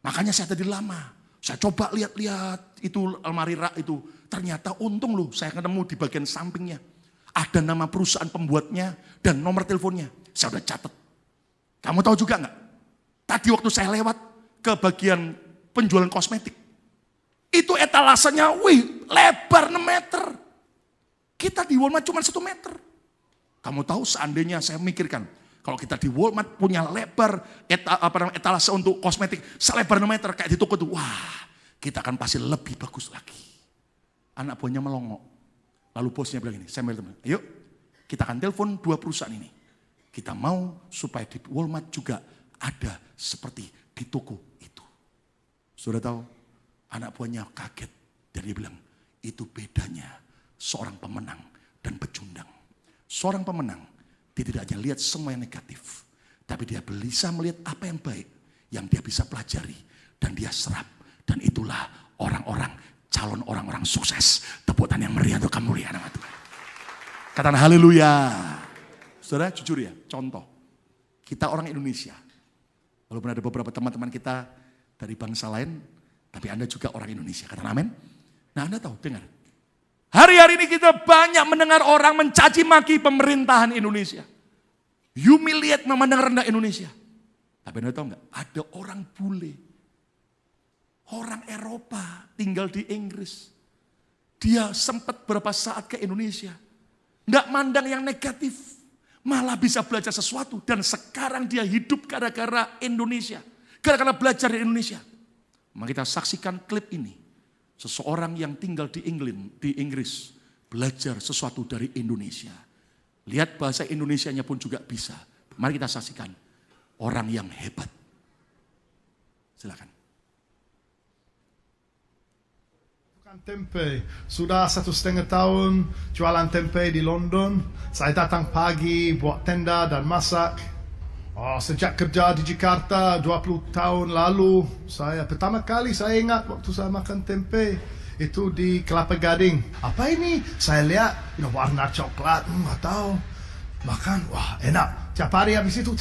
Makanya saya tadi lama. Saya coba lihat-lihat itu almari rak itu. Ternyata untung loh saya ketemu di bagian sampingnya. Ada nama perusahaan pembuatnya dan nomor teleponnya. Saya udah catat. Kamu tahu juga nggak? Tadi waktu saya lewat ke bagian penjualan kosmetik. Itu etalasenya, lebar 6 meter. Kita di Walmart cuma 1 meter. Kamu tahu seandainya saya mikirkan, kalau kita di Walmart punya lebar etalase untuk kosmetik selebar 6 meter kayak di toko itu, wah kita akan pasti lebih bagus lagi. Anak buahnya melongok. Lalu bosnya bilang ini, saya bilang teman, ayo kita akan telepon 2 perusahaan ini. Kita mau supaya di Walmart juga ada seperti di toko itu. Sudah tahu, anak buahnya kaget dan dia bilang, itu bedanya seorang pemenang dan pecundang. Seorang pemenang, dia tidak hanya lihat semua yang negatif, tapi dia bisa melihat apa yang baik, yang dia bisa pelajari, dan dia serap. Dan itulah orang-orang, calon orang-orang sukses. Tepuk tangan yang meriah untuk kemuliaan nama Tuhan. Katakan haleluya. Saudara jujur ya, contoh. Kita orang Indonesia. Walaupun ada beberapa teman-teman kita dari bangsa lain, tapi Anda juga orang Indonesia. Katakan amin. Nah Anda tahu, dengar. Hari-hari ini kita banyak mendengar orang mencaci maki pemerintahan Indonesia. Humiliate, memandang rendah Indonesia. Tapi Anda tahu nggak? Ada orang bule. Orang Eropa tinggal di Inggris. Dia sempat beberapa saat ke Indonesia. Nggak mandang yang negatif. Malah bisa belajar sesuatu. Dan sekarang dia hidup gara-gara Indonesia. Gara-gara belajar di Indonesia. Mari kita saksikan klip ini. Seseorang yang tinggal di Inggris. Belajar sesuatu dari Indonesia. Lihat bahasa Indonesianya pun juga bisa. Mari kita saksikan. Orang yang hebat. Silakan. Tempe, sudah 1,5 tahun jualan tempe di London. Saya datang pagi buat tenda dan masak. Sejak kerja di Jakarta 20 tahun lalu, pertama kali saya ingat waktu saya makan tempe itu di Kelapa Gading. Apa ini? Saya lihat warna coklat, nggak tahu. Makan, wah enak. Tiap hari habis itu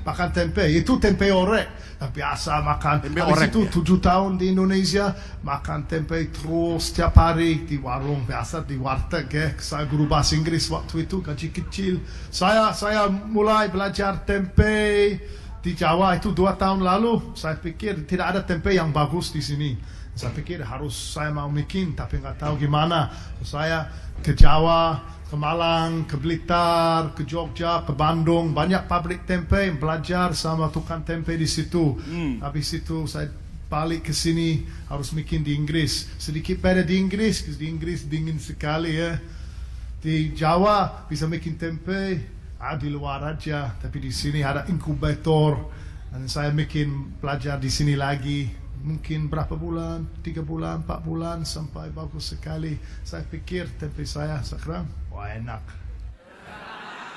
makan tempe. Itu tempe orek. Biasa makan. Tempe habis orek, itu ya? 7 tahun di Indonesia makan tempe terus tiap hari di warung biasa di warteg ya. Saya guru bahasa Inggris waktu itu gaji kecil. Saya mulai belajar tempe di Jawa itu 2 tahun lalu. Saya pikir tidak ada tempe yang bagus di sini. Saya pikir saya mau bikin tapi nggak tahu gimana. Saya ke Jawa, ke Malang, ke Blitar, ke Jogja, ke Bandung, banyak pabrik tempe, belajar sama tukang tempe di situ. Habis itu saya balik ke sini harus bikin di Inggris. Sedikit beda di Inggris dingin sekali ya. Di Jawa bisa bikin tempe, di luar aja, tapi di sini ada inkubator. Dan saya belajar di sini lagi. Mungkin berapa bulan, 3 bulan, 4 bulan sampai bagus sekali. Saya pikir tempe saya sekarang, enak.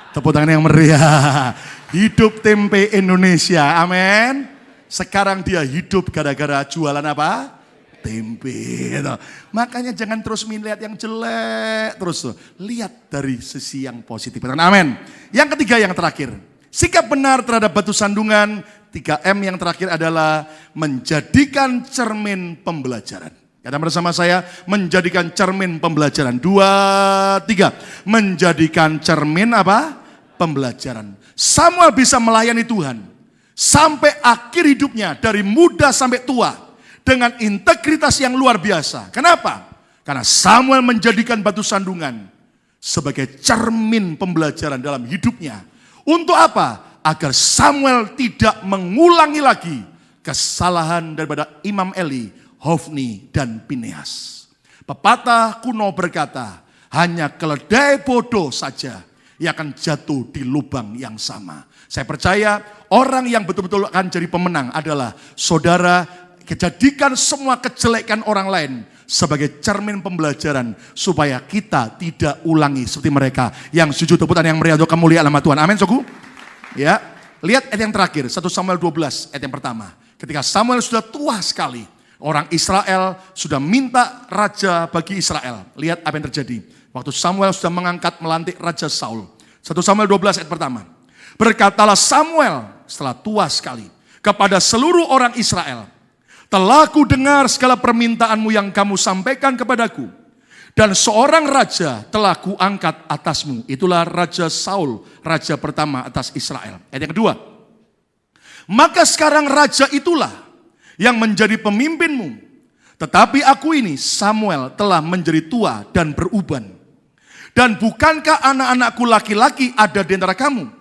Tepuk tangan yang meriah. Hidup tempe Indonesia, amin. Sekarang dia hidup gara-gara jualan apa? Tempe. Makanya jangan terus melihat yang jelek. Terus lihat dari sisi yang positif. Amin. Yang ketiga, yang terakhir. Sikap benar terhadap batu sandungan. 3M yang terakhir adalah menjadikan cermin pembelajaran. Kata bersama saya, menjadikan cermin pembelajaran. 2, 3. Menjadikan cermin apa? Pembelajaran. Samuel bisa melayani Tuhan. Sampai akhir hidupnya, dari muda sampai tua. Dengan integritas yang luar biasa. Kenapa? Karena Samuel menjadikan batu sandungan sebagai cermin pembelajaran dalam hidupnya. Untuk apa? Agar Samuel tidak mengulangi lagi kesalahan daripada Imam Eli, Hofni, dan Pinehas. Pepatah kuno berkata, hanya keledai bodoh saja yang akan jatuh di lubang yang sama. Saya percaya orang yang betul-betul akan jadi pemenang adalah saudara, jadikan semua kejelekan orang lain sebagai cermin pembelajaran supaya kita tidak ulangi seperti mereka yang sujud tepuk tangan yang meriah untuk kemuliaan nama Tuhan. Amin, saudaraku. Ya, lihat ayat yang terakhir, 1 Samuel 12 ayat yang pertama. Ketika Samuel sudah tua sekali, orang Israel sudah minta raja bagi Israel. Lihat apa yang terjadi. Waktu Samuel sudah melantik Raja Saul. 1 Samuel 12 ayat pertama. Berkatalah Samuel setelah tua sekali kepada seluruh orang Israel, Telah ku dengar segala permintaanmu yang kamu sampaikan kepadaku. Dan seorang raja telah kuangkat atasmu. Itulah Raja Saul, raja pertama atas Israel. Ayat yang kedua. Maka sekarang raja itulah yang menjadi pemimpinmu. Tetapi aku ini, Samuel, telah menjadi tua dan beruban. Dan bukankah anak-anakku laki-laki ada di antara kamu?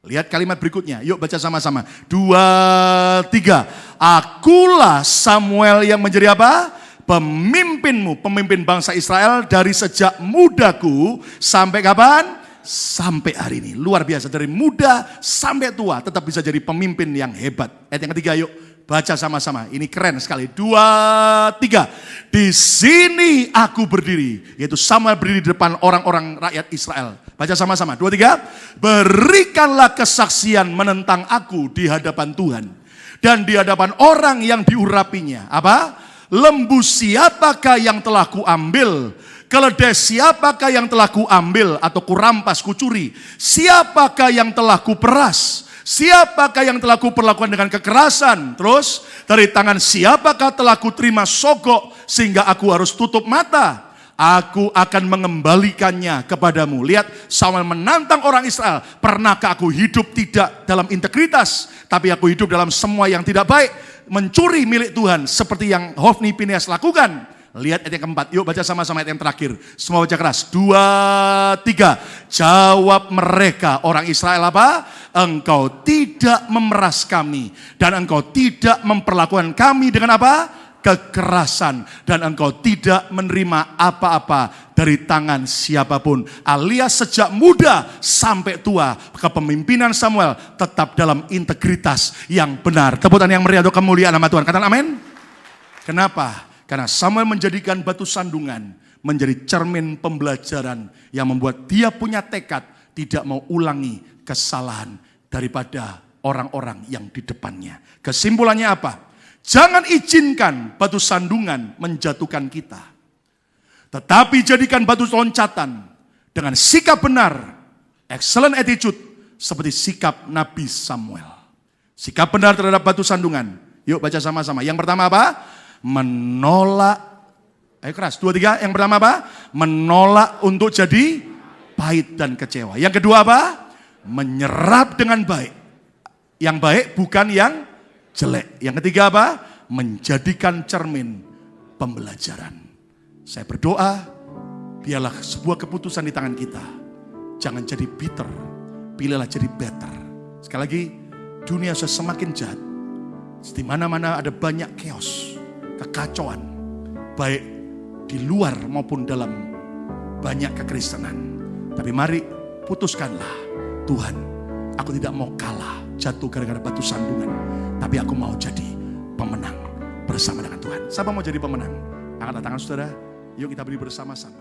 Lihat kalimat berikutnya, yuk baca sama-sama. 2, 3. Akulah Samuel yang menjadi apa? Pemimpinmu, pemimpin bangsa Israel dari sejak mudaku sampai kapan? Sampai hari ini. Luar biasa, dari muda sampai tua tetap bisa jadi pemimpin yang hebat. Ayat yang ketiga, yuk baca sama-sama. Ini keren sekali. 2, 3. Di sini aku berdiri, yaitu Samuel berdiri di depan orang-orang rakyat Israel. Baca sama-sama. 2, 3. Berikanlah kesaksian menentang aku di hadapan Tuhan dan di hadapan orang yang diurapinya. Apa? Lembu siapakah yang telah kuambil? Keledai siapakah yang telah kuambil atau kurampas, kucuri? Siapakah yang telah kuperas? Siapakah yang telah kuperlakukan dengan kekerasan? Terus, dari tangan siapakah telah kuterima sogok sehingga aku harus tutup mata? Aku akan mengembalikannya kepadamu. Lihat, Samuel menantang orang Israel. Pernahkah aku hidup tidak dalam integritas, tapi aku hidup dalam semua yang tidak baik, mencuri milik Tuhan seperti yang Hofni Pinehas lakukan? Lihat ayat yang keempat, yuk baca sama-sama ayat yang terakhir. Semua baca keras. 2, 3. Jawab mereka, orang Israel apa? Engkau tidak memeras kami dan engkau tidak memperlakukan kami dengan apa? Kekerasan, dan engkau tidak menerima apa-apa dari tangan siapapun. Alias sejak muda sampai tua, kepemimpinan Samuel tetap dalam integritas yang benar. Tepuk tangan yang meriah untuk kemuliaan nama Tuhan. Katakan amin. Kenapa? Karena Samuel menjadikan batu sandungan menjadi cermin pembelajaran yang membuat dia punya tekad tidak mau ulangi kesalahan daripada orang-orang yang di depannya. Kesimpulannya apa? Jangan izinkan batu sandungan menjatuhkan kita. Tetapi jadikan batu loncatan dengan sikap benar, excellent attitude, seperti sikap Nabi Samuel. Sikap benar terhadap batu sandungan. Yuk baca sama-sama. Yang pertama apa? Menolak. Ayo keras. 2, 3. Yang pertama apa? Menolak untuk jadi pahit dan kecewa. Yang kedua apa? Menyerap dengan baik. Yang baik bukan yang jelek. Yang ketiga apa? Menjadikan cermin pembelajaran. Saya berdoa, biarlah sebuah keputusan di tangan kita. Jangan jadi bitter, pilihlah jadi better. Sekali lagi, dunia sudah semakin jahat. Di mana-mana ada banyak chaos, kekacauan, baik di luar maupun dalam banyak kekristenan. Tapi mari putuskanlah, Tuhan, aku tidak mau kalah, jatuh gara-gara batu sandungan. Tapi aku mau jadi pemenang bersama dengan Tuhan. Siapa mau jadi pemenang? Angkat tangan saudara, yuk kita beri bersama-sama.